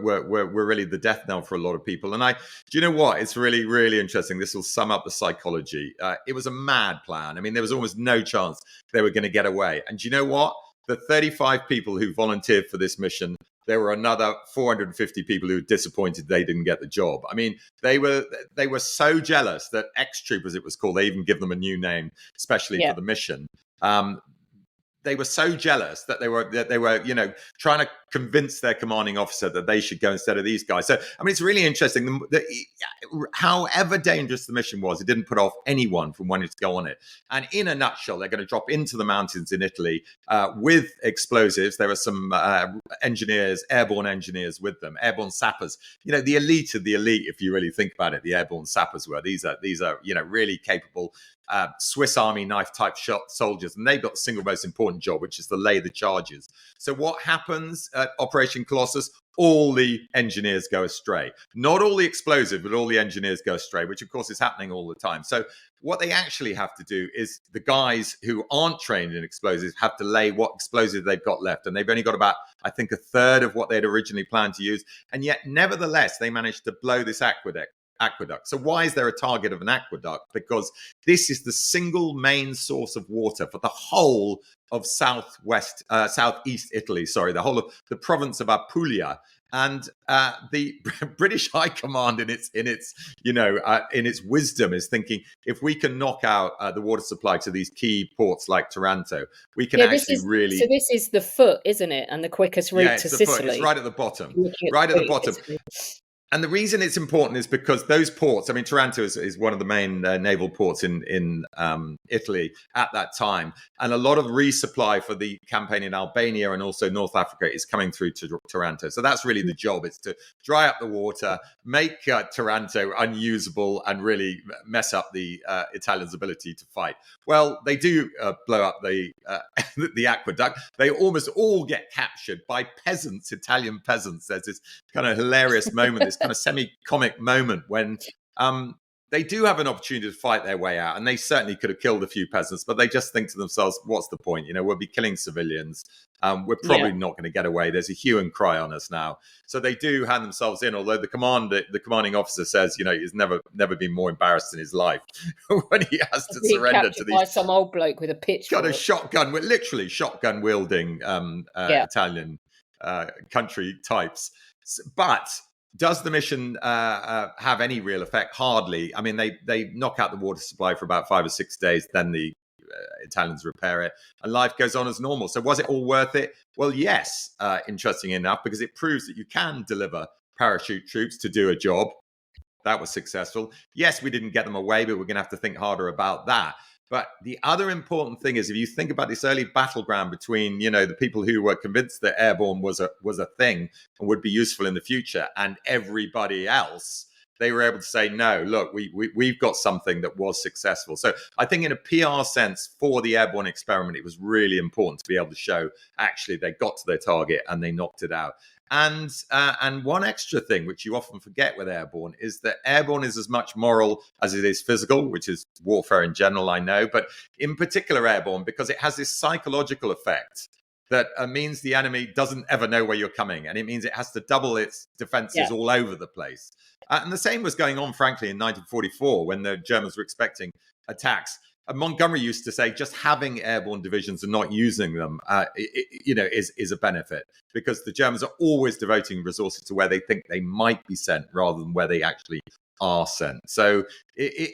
really the death knell for a lot of people. And do you know what? It's really, really interesting. This will sum up the psychology. It was a mad plan. I mean, there was almost no chance they were going to get away. And do you know what? The 35 people who volunteered for this mission, there were another 450 people who were disappointed they didn't get the job. I mean, they were so jealous that X-Troopers, it was called, they even give them a new name, especially for the mission. They were so jealous that they were trying to convince their commanding officer that they should go instead of these guys. So, I mean, it's really interesting. However dangerous the mission was, it didn't put off anyone from wanting to go on it. And in a nutshell, they're going to drop into the mountains in Italy with explosives. There were some engineers, airborne engineers with them, airborne sappers. The elite of the elite, if you really think about it, the airborne sappers were. These are really capable Swiss Army knife type soldiers, and they've got the single most important job, which is to lay the charges. So what happens at Operation Colossus? All the engineers go astray. Not all the explosive, but all the engineers go astray, which of course is happening all the time. So what they actually have to do is the guys who aren't trained in explosives have to lay what explosive they've got left. And they've only got about, I think, a third of what they'd originally planned to use. And yet, nevertheless, they managed to blow this aqueduct. So why is there a target of an aqueduct? Because this is the single main source of water for the whole of southeast Italy. Sorry, the whole of the province of Apulia. And the British High Command, in its wisdom, is thinking, if we can knock out the water supply to these key ports like Taranto, we can really. So this is the foot, isn't it? And the quickest route to Sicily. It's right at the bottom. Right at the bottom. And the reason it's important is because those ports, I mean, Taranto is one of the main naval ports in Italy at that time. And a lot of resupply for the campaign in Albania and also North Africa is coming through to Taranto. So that's really the job. It's to dry up the water, make Taranto unusable, and really mess up the Italians' ability to fight. Well, they do blow up the aqueduct. They almost all get captured by peasants, Italian peasants. There's this kind of hilarious moment, this kind of semi-comic moment when they do have an opportunity to fight their way out, and they certainly could have killed a few peasants, but they just think to themselves, what's the point? We'll be killing civilians. We're probably not going to get away. There's a hue and cry on us now. So they do hand themselves in, although the commanding officer says, he's never been more embarrassed in his life when he has to surrender to these. By some old bloke with a pitchfork. Got a shotgun, literally shotgun wielding Italian country types. But does the mission have any real effect? Hardly. I mean, they knock out the water supply for about 5 or 6 days, then the Italians repair it, and life goes on as normal. So was it all worth it? Well, yes, interesting enough, because it proves that you can deliver parachute troops to do a job. That was successful. Yes, we didn't get them away, but we're going to have to think harder about that. But the other important thing is, if you think about this early battleground between, the people who were convinced that airborne was a thing and would be useful in the future, and everybody else, they were able to say, no, look, we've got something that was successful. So I think in a PR sense for the airborne experiment, it was really important to be able to show actually they got to their target and they knocked it out. And one extra thing, which you often forget with airborne, is that airborne is as much moral as it is physical, which is warfare in general, I know, but in particular airborne, because it has this psychological effect that means the enemy doesn't ever know where you're coming. And it means it has to double its defenses all over the place. And the same was going on, frankly, in 1944, when the Germans were expecting attacks. Montgomery used to say just having airborne divisions and not using them, is a benefit, because the Germans are always devoting resources to where they think they might be sent rather than where they actually are sent. So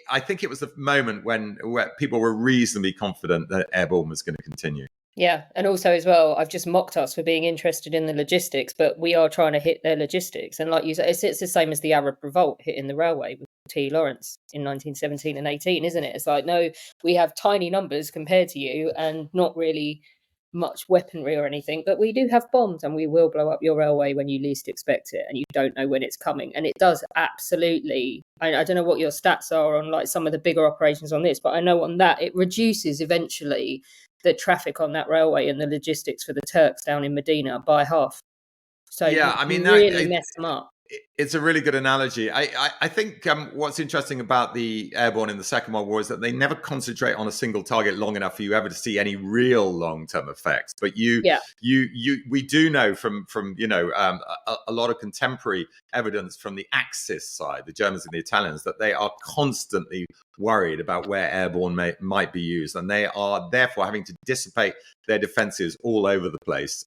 I think it was the moment where people were reasonably confident that airborne was going to continue. Yeah, and also as well, I've just mocked us for being interested in the logistics, but we are trying to hit their logistics. And like you said, it's the same as the Arab Revolt hitting the railway with T. Lawrence in 1917 and 18, isn't it? It's like, no, we have tiny numbers compared to you and not really much weaponry or anything, but we do have bombs and we will blow up your railway when you least expect it and you don't know when it's coming. And it does absolutely, I don't know what your stats are on like some of the bigger operations on this, but I know on that it reduces eventually the traffic on that railway and the logistics for the Turks down in Medina by half. So really mess them up. It's a really good analogy. I think what's interesting about the Airborne in the Second World War is that they never concentrate on a single target long enough for you ever to see any real long-term effects. But we do know from a lot of contemporary evidence from the Axis side, the Germans and the Italians, that they are constantly worried about where airborne might be used, and they are therefore having to dissipate their defenses all over the place.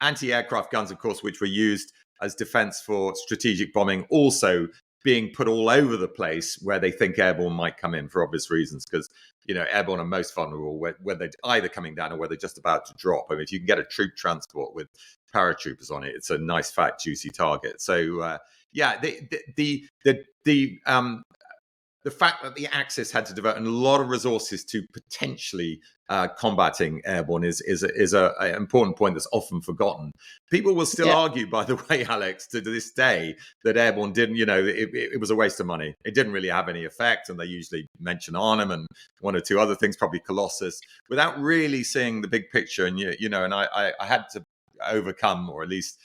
Anti-aircraft guns, of course, which were used as defense for strategic bombing, also being put all over the place where they think airborne might come in for obvious reasons, because airborne are most vulnerable where they're either coming down or where they're just about to drop. I mean, if you can get a troop transport with paratroopers on it, it's a nice, fat, juicy target. So the fact that the Axis had to devote a lot of resources to potentially combating airborne is an important point that's often forgotten. People will still argue, by the way, Alex, to this day, that airborne didn't, it was a waste of money. It didn't really have any effect, and they usually mention Arnhem and one or two other things, probably Colossus, without really seeing the big picture. And and I had to overcome, or at least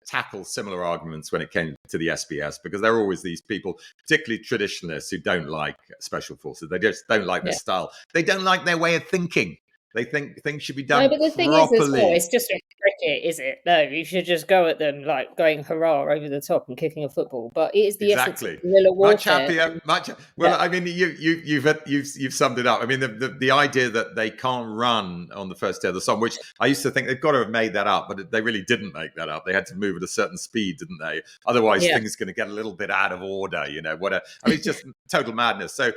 tackle similar arguments when it came to the SBS, because there are always these people, particularly traditionalists, who don't like special forces. They just don't like their style. They don't like their way of thinking. They think things should be done properly. No, but the thing is, as well, it's just a cricket, is it? No, you should just go at them like going hurrah over the top and kicking a football. But it is the essence of guerrilla warfare. Much happier. I mean, you've summed it up. I mean, the idea that they can't run on the first day of the summer, which I used to think they've got to have made that up, but they really didn't make that up. They had to move at a certain speed, didn't they? Otherwise, things are going to get a little bit out of order. I mean, it's just total madness. So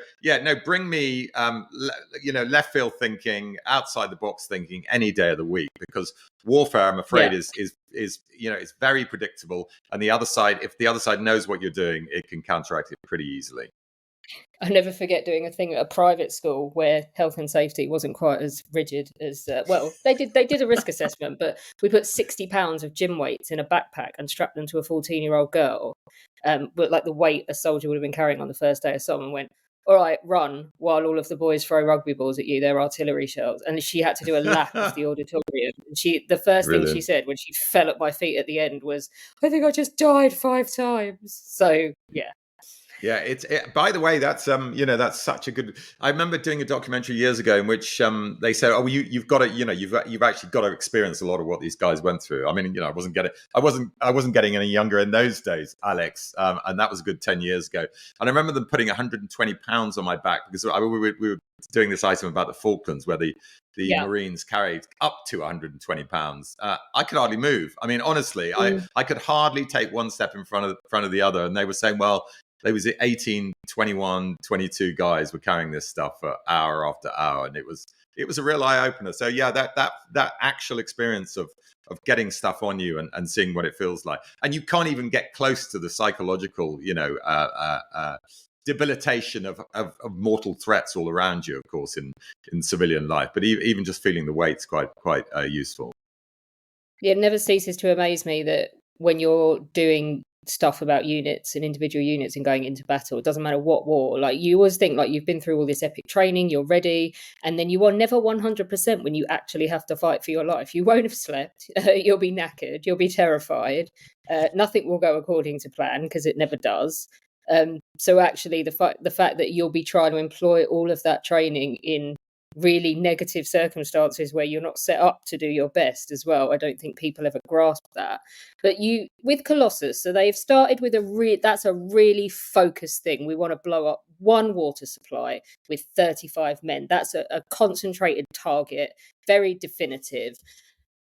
bring me left field thinking, outside the box thinking any day of the week, because warfare, I'm afraid, is it's very predictable, and if the other side knows what you're doing, it can counteract it pretty easily. I never forget doing a thing at a private school where health and safety wasn't quite as rigid as they did a risk assessment, but we put 60 pounds of gym weights in a backpack and strapped them to a 14-year-old girl, but like the weight a soldier would have been carrying on the first day of summer, and went, all right, run, while all of the boys throw rugby balls at you. They're artillery shells. And she had to do a lap of the auditorium. And the first thing she said when she fell at my feet at the end was, I think I just died 5 times. So, yeah. Yeah, by the way, that's that's such a good. I remember doing a documentary years ago in which they said, "Oh, you've got to, you've actually got to experience a lot of what these guys went through." I mean, I wasn't getting any younger in those days, Alex, and that was a good 10 years ago. And I remember them putting 120 pounds on my back, because we were doing this item about the Falklands, where the Marines carried up to 120 pounds. I could hardly move. I mean, honestly, I could hardly take one step in front of the other, and they were saying, well, there was 18, 21, 22 guys were carrying this stuff for hour after hour, and it was a real eye opener. So that actual experience of getting stuff on you and seeing what it feels like, and you can't even get close to the psychological, debilitation of mortal threats all around you, of course, in civilian life. But even just feeling the weight's quite useful. It never ceases to amaze me that when you're doing stuff about units and individual units and going into battle, it doesn't matter what war, like you always think like you've been through all this epic training, you're ready, and then you are never 100% when you actually have to fight for your life. You won't have slept, you'll be knackered, you'll be terrified, nothing will go according to plan, because it never does. So actually the fact that you'll be trying to employ all of that training in really negative circumstances where you're not set up to do your best as well, I don't think people ever grasp that. But with Colossus, so they've started with that's a really focused thing. We want to blow up one water supply with 35 men. That's a concentrated target, very definitive.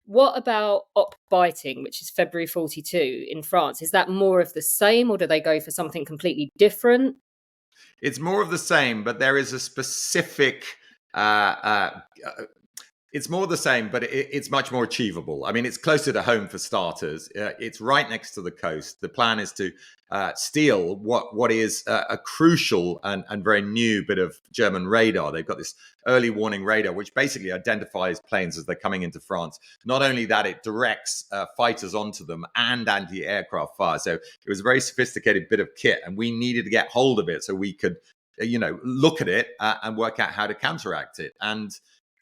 What about Op Biting, which is February 42 in France? Is that more of the same, or do they go for something completely different? It's more of the same, but there is a specific it's more the same, but it's much more achievable. I mean, it's closer to home for starters. It's right next to the coast. The plan is to steal what is a crucial and very new bit of German radar. They've got this early warning radar, which basically identifies planes as they're coming into France. Not only that, it directs fighters onto them and anti-aircraft fire. So it was a very sophisticated bit of kit, and we needed to get hold of it so we could look at it and work out how to counteract it. And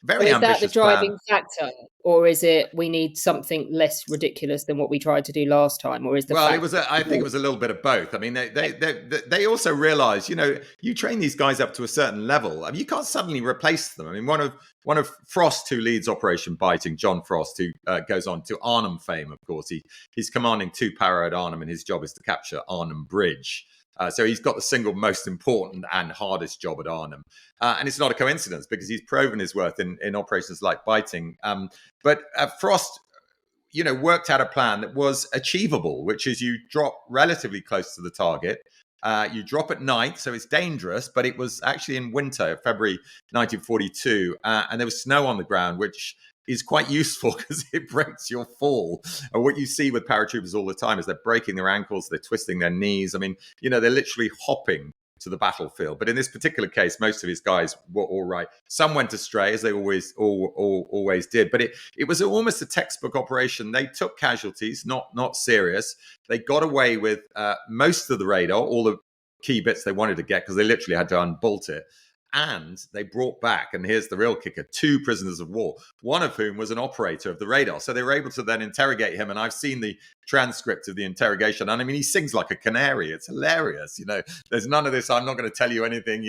Very Is that the ambitious plan. driving factor, or is it we need something less ridiculous than what we tried to do last time, or is the Well, fact? I think it was a little bit of both. I mean, they also realised, you train these guys up to a certain level. I mean, you can't suddenly replace them. I mean, one of Frost, who leads Operation Biting, John Frost, who goes on to Arnhem fame, of course. He's commanding 2 para at Arnhem, and his job is to capture Arnhem Bridge. So he's got the single most important and hardest job at Arnhem. And it's not a coincidence, because he's proven his worth in operations like Biting. But Frost, worked out a plan that was achievable, which is you drop relatively close to the target. You drop at night, so it's dangerous, but it was actually in winter, February 1942, and there was snow on the ground, which is quite useful because it breaks your fall. And what you see with paratroopers all the time is they're breaking their ankles, they're twisting their knees. I mean, they're literally hopping to the battlefield. But in this particular case, most of his guys were all right. Some went astray, as they always did. But it was almost a textbook operation. They took casualties, not serious. They got away with most of the radar, all the key bits they wanted to get, because they literally had to unbolt it. And they brought back, and here's the real kicker, 2 prisoners of war, one of whom was an operator of the radar. So they were able to then interrogate him. And I've seen the transcript of the interrogation. And I mean, he sings like a canary. It's hilarious. There's none of this, I'm not going to tell you anything,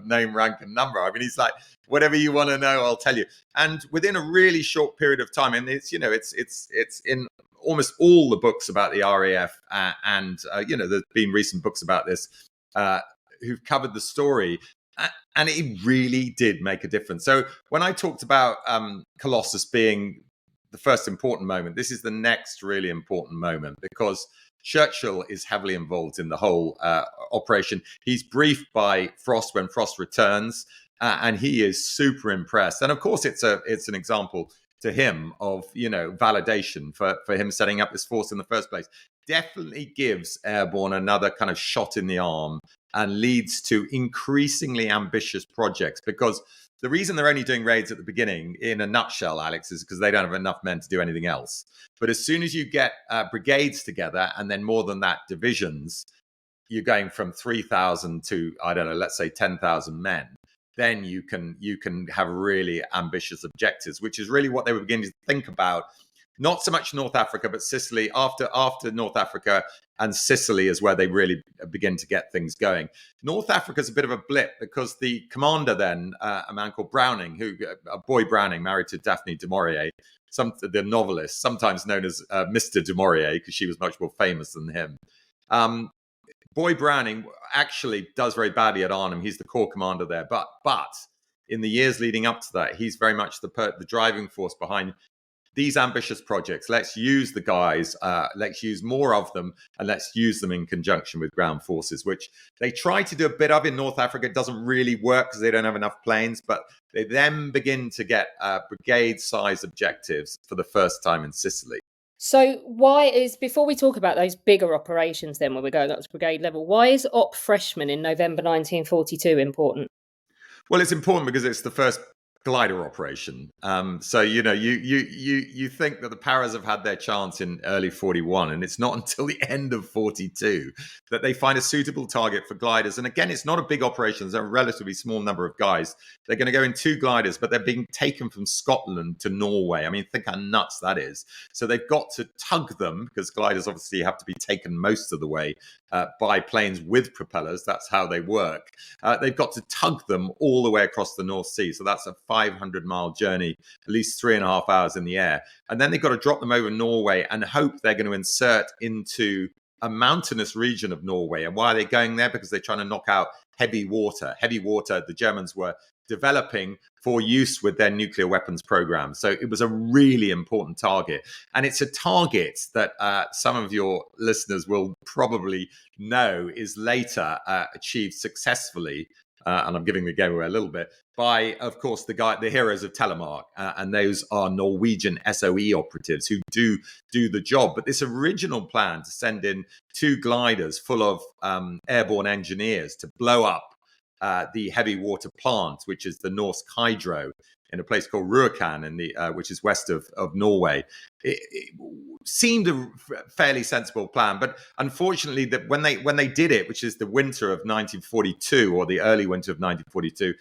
name, rank, and number. I mean, he's like, whatever you want to know, I'll tell you. And within a really short period of time, and it's in almost all the books about the RAF, and there's been recent books about this who've covered the story. And it really did make a difference. So when I talked about Colossus being the first important moment, this is the next really important moment, because Churchill is heavily involved in the whole operation. He's briefed by Frost when Frost returns, and he is super impressed. And of course, it's an example to him of validation for him setting up this force in the first place. Definitely gives Airborne another kind of shot in the arm, and leads to increasingly ambitious projects. Because the reason they're only doing raids at the beginning, in a nutshell, Alex, is because they don't have enough men to do anything else. But as soon as you get brigades together, and then more than that, divisions, you're going from 3,000 to, I don't know, let's say 10,000 men. Then you can have really ambitious objectives, which is really what they were beginning to think about. Not so much North Africa, but Sicily. After North Africa and Sicily is where they really begin to get things going. North Africa is a bit of a blip, because the commander then, a man called Browning, Boy Browning, married to Daphne du Maurier, the novelist, sometimes known as Mr. du Maurier, because she was much more famous than him. Boy Browning actually does very badly at Arnhem. He's the corps commander there, but in the years leading up to that, he's very much the driving force behind these ambitious projects. Let's use the guys, let's use more of them, and let's use them in conjunction with ground forces, which they try to do a bit of in North Africa. It doesn't really work because they don't have enough planes, but they then begin to get brigade-size objectives for the first time in Sicily. So before we talk about those bigger operations then, when we're going up to brigade level, why is Op Freshman in November 1942 important? Well, it's important because it's the first glider operation. So you think that the Paras have had their chance in early 41, and it's not until the end of 42 that they find a suitable target for gliders. And again, it's not a big operation. There's a relatively small number of guys. They're going to go in 2 gliders, but they're being taken from Scotland to Norway. I mean, think how nuts that is. So they've got to tug them, because gliders obviously have to be taken most of the way by planes with propellers. That's how they work. They've got to tug them all the way across the North Sea. So that's a 500-mile journey, at least 3.5 hours in the air. And then they've got to drop them over Norway and hope they're going to insert into a mountainous region of Norway. And why are they going there? Because they're trying to knock out heavy water. Heavy water, the Germans were developing for use with their nuclear weapons program. So it was a really important target. And it's a target that some of your listeners will probably know is later achieved successfully, and I'm giving the game away a little bit, by, of course, the heroes of Telemark. And those are Norwegian SOE operatives who do the job. But this original plan to send in 2 gliders full of airborne engineers to blow up the heavy water plant, which is the Norsk Hydro, in a place called Rjukan, which is west of Norway. It seemed a fairly sensible plan, but unfortunately, that when they did it, which is the winter of 1942 or the early winter of 1942,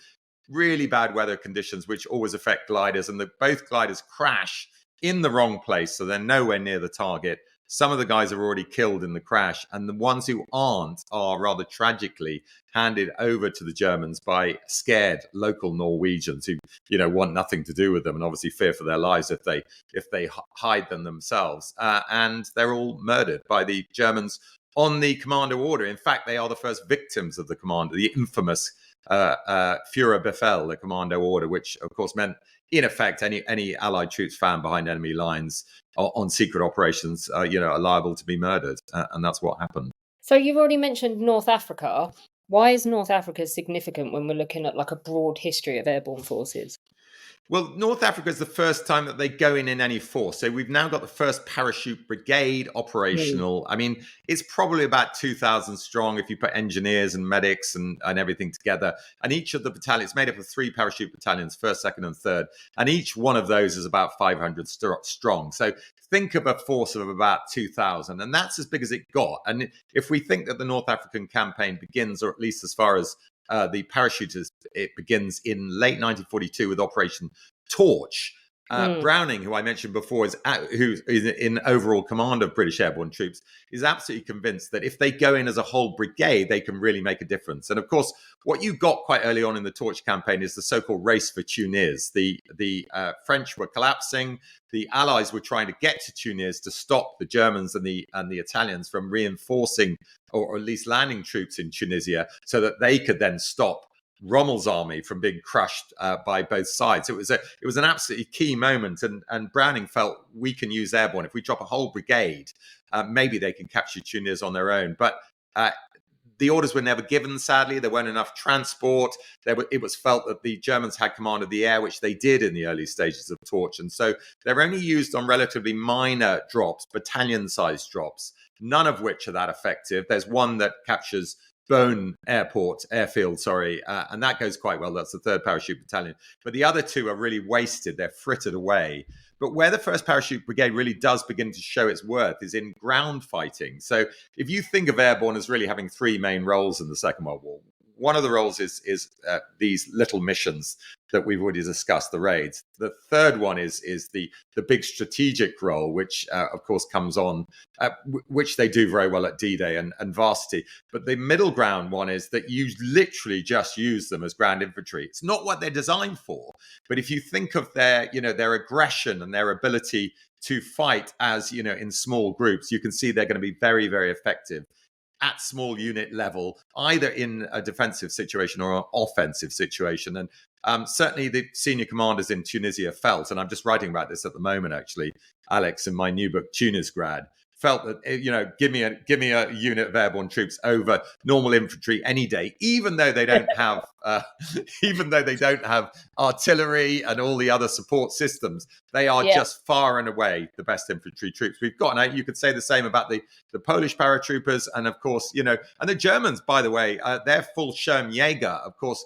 really bad weather conditions, which always affect gliders, and both gliders crash in the wrong place, so they're nowhere near the target. Some of the guys are already killed in the crash, and the ones who aren't are rather tragically handed over to the Germans by scared local Norwegians who, want nothing to do with them and obviously fear for their lives if they hide them themselves. And they're all murdered by the Germans on the commando order. In fact, they are the first victims of the commando, the infamous Führerbefehl, the commando order, which of course meant, in effect, any Allied troops found behind enemy lines on secret operations, are liable to be murdered, and that's what happened. So you've already mentioned North Africa. Why is North Africa significant when we're looking at like a broad history of airborne forces? Well, North Africa is the first time that they go in any force. So we've now got the first parachute brigade operational. I mean, it's probably about 2,000 strong if you put engineers and medics and everything together. And each of the battalions, made up of 3 parachute battalions, 1st, 2nd, and 3rd. And each one of those is about 500 strong. So think of a force of about 2,000. And that's as big as it got. And if we think that the North African campaign begins, or at least as far as the parachuters, it begins in late 1942 with Operation Torch. Browning, who I mentioned before, who's in overall command of British airborne troops, is absolutely convinced that if they go in as a whole brigade, they can really make a difference. And of course, what you got quite early on in the Torch campaign is the so-called race for Tunis. The French were collapsing. The Allies were trying to get to Tunis to stop the Germans and the Italians from reinforcing or at least landing troops in Tunisia, so that they could then stop Rommel's army from being crushed by both sides. It was an absolutely key moment, and Browning felt we can use airborne. If we drop a whole brigade, maybe they can capture Tunis on their own. But the orders were never given, sadly. There weren't enough transport. It was felt that the Germans had command of the air, which they did in the early stages of Torch. And so they're only used on relatively minor drops, battalion-sized drops, none of which are that effective. There's one that captures Bone airfield, and that goes quite well. That's the 3rd Parachute Battalion. But the other 2 are really wasted. They're frittered away. But where the 1st Parachute Brigade really does begin to show its worth is in ground fighting. So if you think of airborne as really having 3 main roles in the Second World War, one of the roles is these little missions that we've already discussed, the raids. The third one is the big strategic role, which of course comes on, which they do very well at D-Day and Varsity. But the middle ground one is that you literally just use them as ground infantry. It's not what they're designed for. But if you think of their aggression and their ability to fight as, in small groups, you can see they're going to be very, very effective at small unit level, either in a defensive situation or an offensive situation. And certainly the senior commanders in Tunisia felt, and I'm just writing about this at the moment, actually, Alex, in my new book, Tunis Grad, felt that, give me a unit of airborne troops over normal infantry any day, even though they don't have artillery and all the other support systems. They are just far and away the best infantry troops we've got. Now, you could say the same about the Polish paratroopers, and of course, and the Germans, by the way, their full Schirmjäger, of course,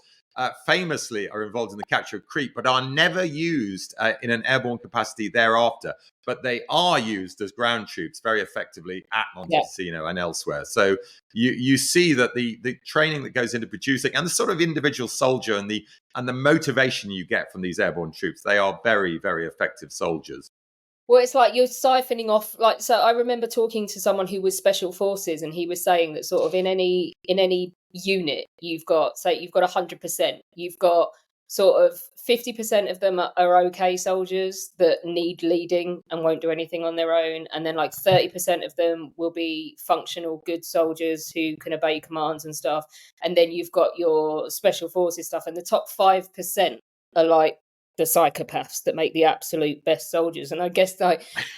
famously are involved in the capture of Crete, but are never used in an airborne capacity thereafter. But they are used as ground troops very effectively at Monte Cassino and elsewhere. So you see that the training that goes into producing, and the sort of individual soldier and the motivation you get from these airborne troops, they are very, very effective soldiers. Well, it's like you're siphoning off, so I remember talking to someone who was special forces, and he was saying that sort of in any unit, you've got 100%, you've got sort of 50% of them are okay soldiers that need leading and won't do anything on their own, and then like 30% of them will be functional good soldiers who can obey commands and stuff, and then you've got your special forces stuff, and the top 5% are like the psychopaths that make the absolute best soldiers. And I guess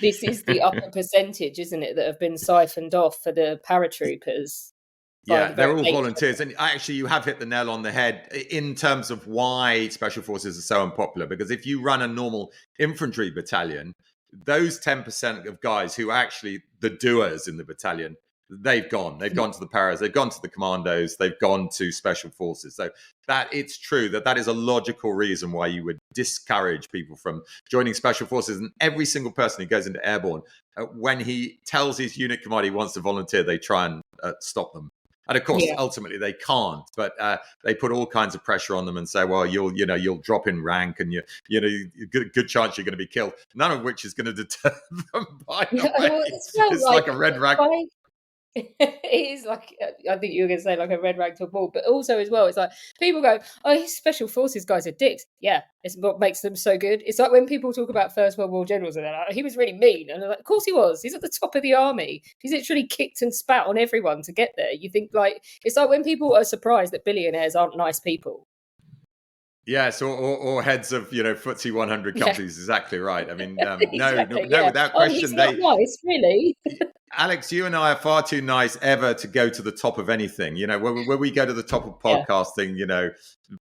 this is the upper percentage, isn't it, that have been siphoned off for the paratroopers. Yeah, they're all volunteers. And actually, you have hit the nail on the head in terms of why special forces are so unpopular. Because if you run a normal infantry battalion, those 10% of guys who are actually the doers in the battalion, they've gone to the paras, they've gone to the commandos, they've gone to special forces. So that it's true that is a logical reason why you would discourage people from joining special forces. And every single person who goes into airborne, when he tells his unit commander he wants to volunteer, they try and stop them. And of course, Yeah. ultimately they can't, but they put all kinds of pressure on them and say, well, you'll drop in rank, and good chance you're going to be killed. None of which is going to deter them. By the way, Well, it's like a red rag. It is like, I think you were going to say like a red rag to a bull, but also as well, it's like people go, oh, these special forces guys are dicks. Yeah, it's what makes them so good. It's like when people talk about First World War generals and they're like, he was really mean. And they're like, of course he was. He's at the top of the army. He's literally kicked and spat on everyone to get there. You think like, it's like when people are surprised that billionaires aren't nice people. Yes, or heads of FTSE 100 companies. Exactly right. I mean, Exactly, no, without question. He's not nice, really. Alex, you and I are far too nice ever to go to the top of anything. When we go to the top of podcasting,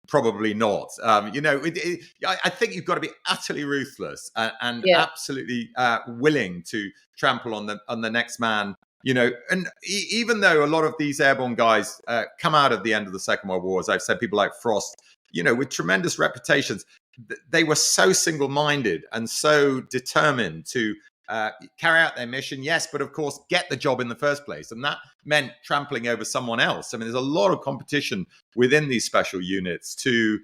probably not. I think you've got to be utterly ruthless and absolutely willing to trample on the next man. And even though a lot of these airborne guys come out of the end of the Second World War, as I've said, people like Frost, with tremendous reputations, they were so single-minded and so determined to carry out their mission, yes, but of course get the job in the first place, and that meant trampling over someone else. I mean, there's a lot of competition within these special units to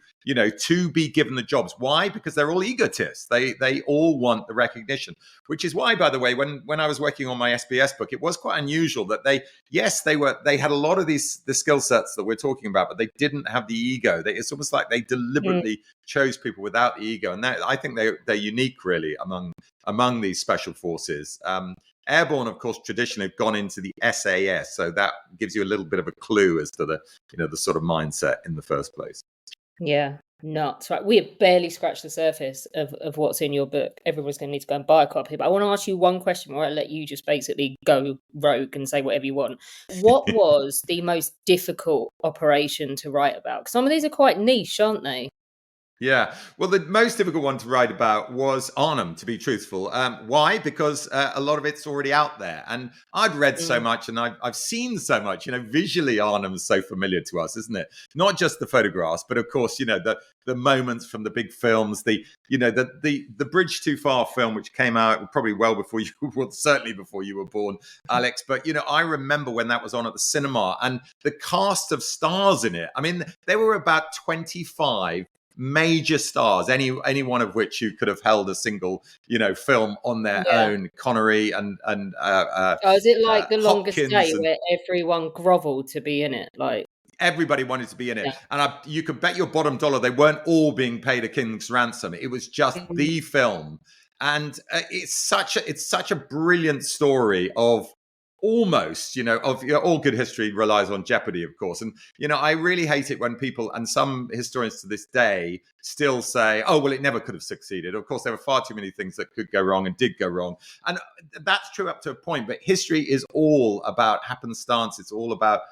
be given the jobs. Why? Because they're all egotists. They all want the recognition, which is why, by the way, when I was working on my SBS book, it was quite unusual that they had a lot of the skill sets that we're talking about, but they didn't have the ego. It's almost like they deliberately chose people without the ego, and I think they're unique, really, among these special forces. Airborne, of course, traditionally have gone into the SAS, so that gives you a little bit of a clue as to the sort of mindset in the first place. Yeah, nuts. Right, we have barely scratched the surface of what's in your book. Everyone's going to need to go and buy a copy. But I want to ask you one question, or I'll let you just basically go rogue and say whatever you want. What was the most difficult operation to write about? Because some of these are quite niche, aren't they? Yeah, well, the most difficult one to write about was Arnhem, to be truthful. Why? Because a lot of it's already out there, and I'd read so much, and I've seen so much. Visually, Arnhem is so familiar to us, isn't it? Not just the photographs, but of course, the moments from the big films, the Bridge Too Far film, which came out probably well before you, well, certainly before you were born, Alex. But I remember when that was on at the cinema, and the cast of stars in it. I mean, there were about 25 major stars, any one of which you could have held a single, film on their own. Connery and is it like The Longest Day, where everyone grovelled to be in it? Like everybody wanted to be in it, and you could bet your bottom dollar they weren't all being paid a king's ransom. It was just the film, and it's such a brilliant story of. Almost, all good history relies on jeopardy, of course. And, I really hate it when people, and some historians to this day, still say, oh, well, it never could have succeeded. Of course, there were far too many things that could go wrong and did go wrong. And that's true up to a point. But history is all about happenstance. It's all about,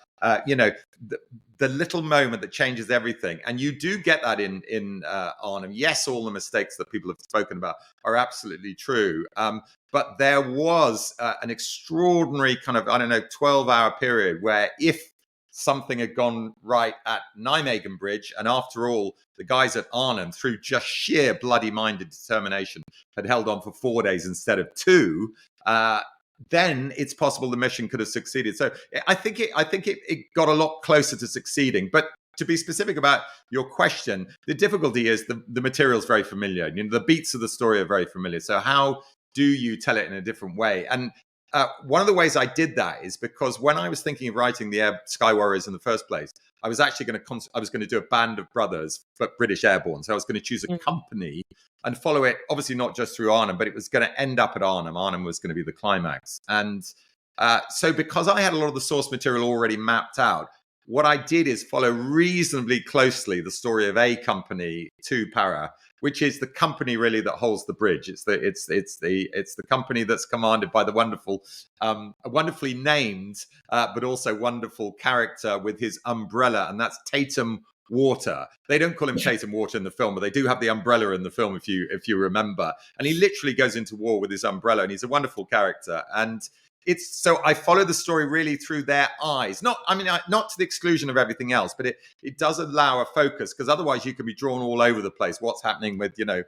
the little moment that changes everything. And you do get that in Arnhem. Yes, all the mistakes that people have spoken about are absolutely true. But there was an extraordinary kind of, 12-hour period where if something had gone right at Nijmegen Bridge, and after all, the guys at Arnhem, through just sheer bloody-minded determination, had held on for 4 days instead of 2, then it's possible the mission could have succeeded. So I think it got a lot closer to succeeding. But to be specific about your question, the difficulty is the material is very familiar. The beats of the story are very familiar. So how do you tell it in a different way? And one of the ways I did that is because when I was thinking of writing the Sky Warriors in the first place, I was actually going to do a band of brothers, but British Airborne. So I was going to choose a company and follow it, obviously not just through Arnhem, but it was going to end up at Arnhem. Arnhem was going to be the climax. And so because I had a lot of the source material already mapped out, what I did is follow reasonably closely the story of a company to Para, which is the company really that holds the bridge. It's the company that's commanded by the wonderfully named, but also wonderful character with his umbrella, and that's Tatum Water. They don't call him Tatum Water in the film, but they do have the umbrella in the film, if you remember. And he literally goes into war with his umbrella, and he's a wonderful character. And so I follow the story really through their eyes. Not to the exclusion of everything else, but it does allow a focus, because otherwise you can be drawn all over the place. What's happening with 2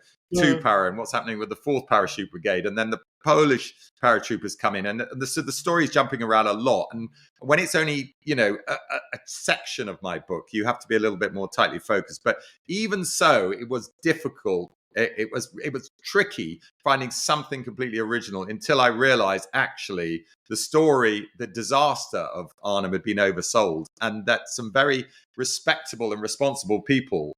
Para, and what's happening with the 4th Parachute Brigade, and then the Polish paratroopers come in, and so the story is jumping around a lot. And when it's only, a section of my book, you have to be a little bit more tightly focused. But even so, it was difficult. It was tricky finding something completely original until I realized actually the story, the disaster of Arnhem had been oversold, and that some very respectable and responsible people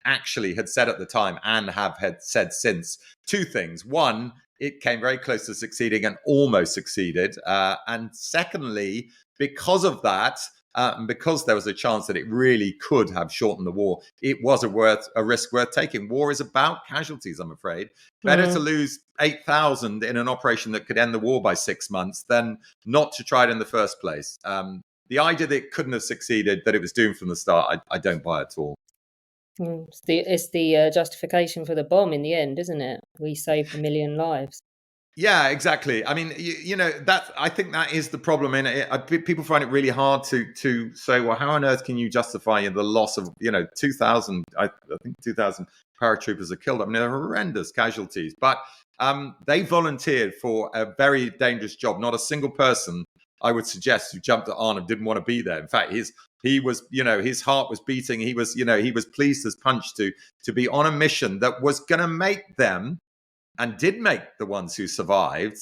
actually had said at the time and had said since two things. One, it came very close to succeeding and almost succeeded. And secondly, because of that, and because there was a chance that it really could have shortened the war, it was a risk worth taking. War is about casualties, I'm afraid. Better to lose 8,000 in an operation that could end the war by 6 months than not to try it in the first place. The idea that it couldn't have succeeded, that it was doomed from the start, I don't buy at all. It's the justification for the bomb in the end, isn't it? We saved 1 million lives. Yeah, exactly. I mean, that I think that is the problem. And people find it really hard to say, well, how on earth can you justify the loss of 2,000? I think 2,000 paratroopers are killed. I mean, they're horrendous casualties, but they volunteered for a very dangerous job. Not a single person, I would suggest, who jumped at Arnhem didn't want to be there. In fact, his heart was beating. He was pleased as punch to be on a mission that was going to make them, and did make the ones who survived,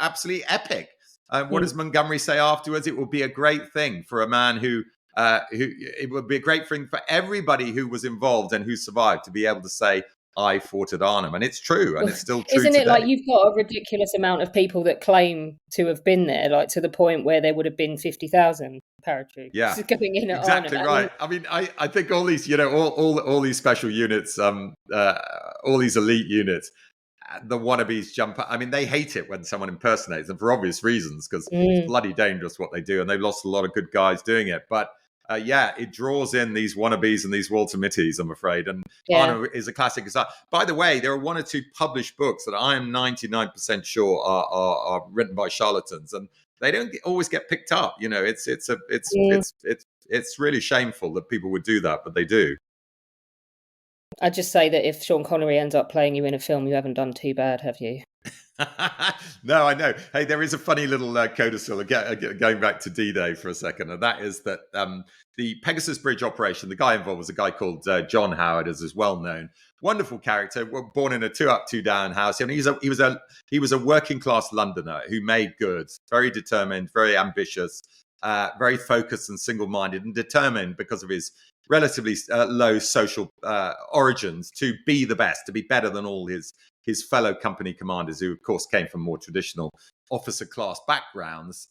absolutely epic. What does Montgomery say afterwards? It will be a great thing for a man who it would be a great thing for everybody who was involved and who survived to be able to say, I fought at Arnhem. And it's true, and it's still true. Isn't it today. like you've got a ridiculous amount of people that claim to have been there, like to the point where there would have been 50,000 paratroopers going in at exactly Arnhem. Right. I mean, I think all these, all these special units, all these elite units, the wannabes jump. I mean, they hate it when someone impersonates them for obvious reasons, because it's bloody dangerous what they do, and they've lost a lot of good guys doing it. But it draws in these wannabes and these Walter Mitties, I'm afraid. And Arnhem is a classic example. By the way, there are one or two published books that I am 99% sure are written by charlatans, and they don't always get picked up. It's really shameful that people would do that, but they do. I'd just say that if Sean Connery ends up playing you in a film, you haven't done too bad, have you? No, I know. Hey, there is a funny little codicil going back to D-Day for a second, and that is that the Pegasus Bridge operation, the guy involved was a guy called John Howard, as is well known. Wonderful character, born in a 2-up, 2-down house. I mean, he was a working class Londoner who made good, very determined, very ambitious, very focused and single-minded, and determined because of his relatively low social origins to be the best, to be better than all his fellow company commanders, who of course came from more traditional officer class backgrounds.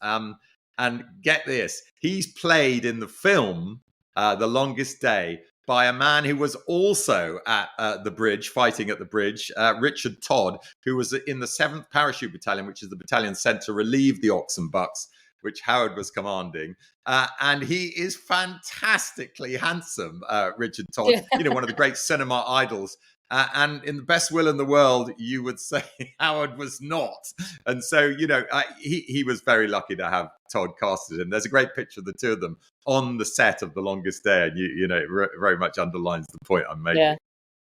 And get this, he's played in the film The Longest Day by a man who was also at the bridge, fighting at the bridge, Richard Todd, who was in the 7th Parachute Battalion, which is the battalion sent to relieve the Oxen Bucks, which Howard was commanding. And he is fantastically handsome, Richard Todd, one of the great cinema idols. And in the best will in the world, you would say Howard was not. And so, he was very lucky to have Todd casted in. There's a great picture of the two of them on the set of The Longest Day. And, it very much underlines the point I'm making.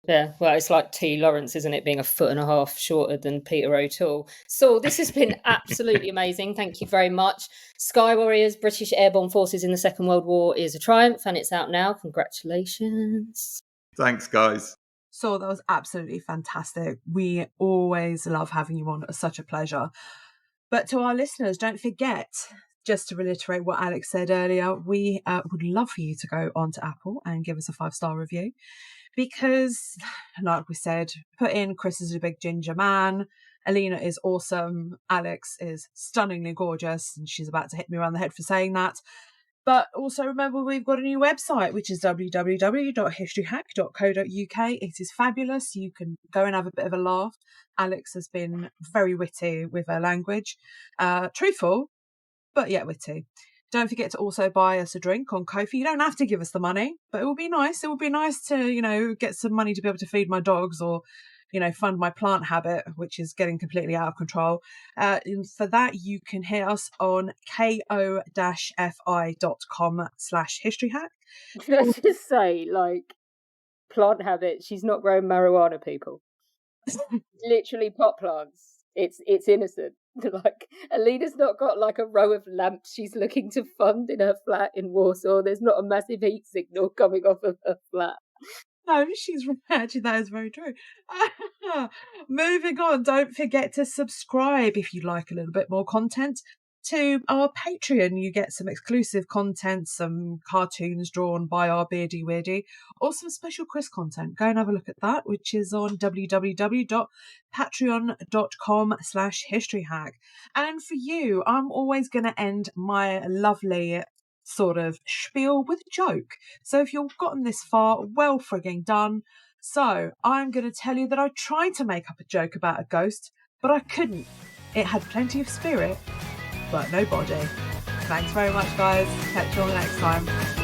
Yeah, well, it's like T. Lawrence, isn't it, being 1.5 feet shorter than Peter O'Toole. So this has been absolutely amazing. Thank you very much. Sky Warriors, British Airborne Forces in the Second World War is a triumph, and it's out now. Congratulations. Thanks, guys. So that was absolutely fantastic. We always love having you on. It's such a pleasure. But to our listeners, don't forget, just to reiterate what Alex said earlier, we would love for you to go onto Apple and give us a 5-star review. Because, like we said, put in Chris is a big ginger man, Alina is awesome, Alex is stunningly gorgeous, and she's about to hit me around the head for saying that. But also remember, we've got a new website, which is www.historyhack.co.uk. It is fabulous. You can go and have a bit of a laugh. Alex has been very witty with her language. Truthful, but yet witty. Don't forget to also buy us a drink on Ko-fi. You don't have to give us the money, but it would be nice. It would be nice to, get some money to be able to feed my dogs or, fund my plant habit, which is getting completely out of control. And for that, you can hit us on ko-fi.com/historyhack. Let's just say, plant habit, she's not growing marijuana, people. Literally pot plants. It's innocent. Like, Alina's not got like a row of lamps she's looking to fund in her flat in Warsaw. There's not a massive heat signal coming off of her flat. No, she's right. Actually, that is very true. Moving on, don't forget to subscribe if you like a little bit more content to our Patreon. You get some exclusive content, some cartoons drawn by our Beardy Weirdy, or some special quiz content. Go and have a look at that, which is on www.patreon.com/historyhack. And for you, I'm always going to end my lovely sort of spiel with a joke. So if you've gotten this far, well frigging done. So I'm going to tell you that I tried to make up a joke about a ghost, but I couldn't. It had plenty of spirit, but no body. Thanks very much, guys. Catch you all next time.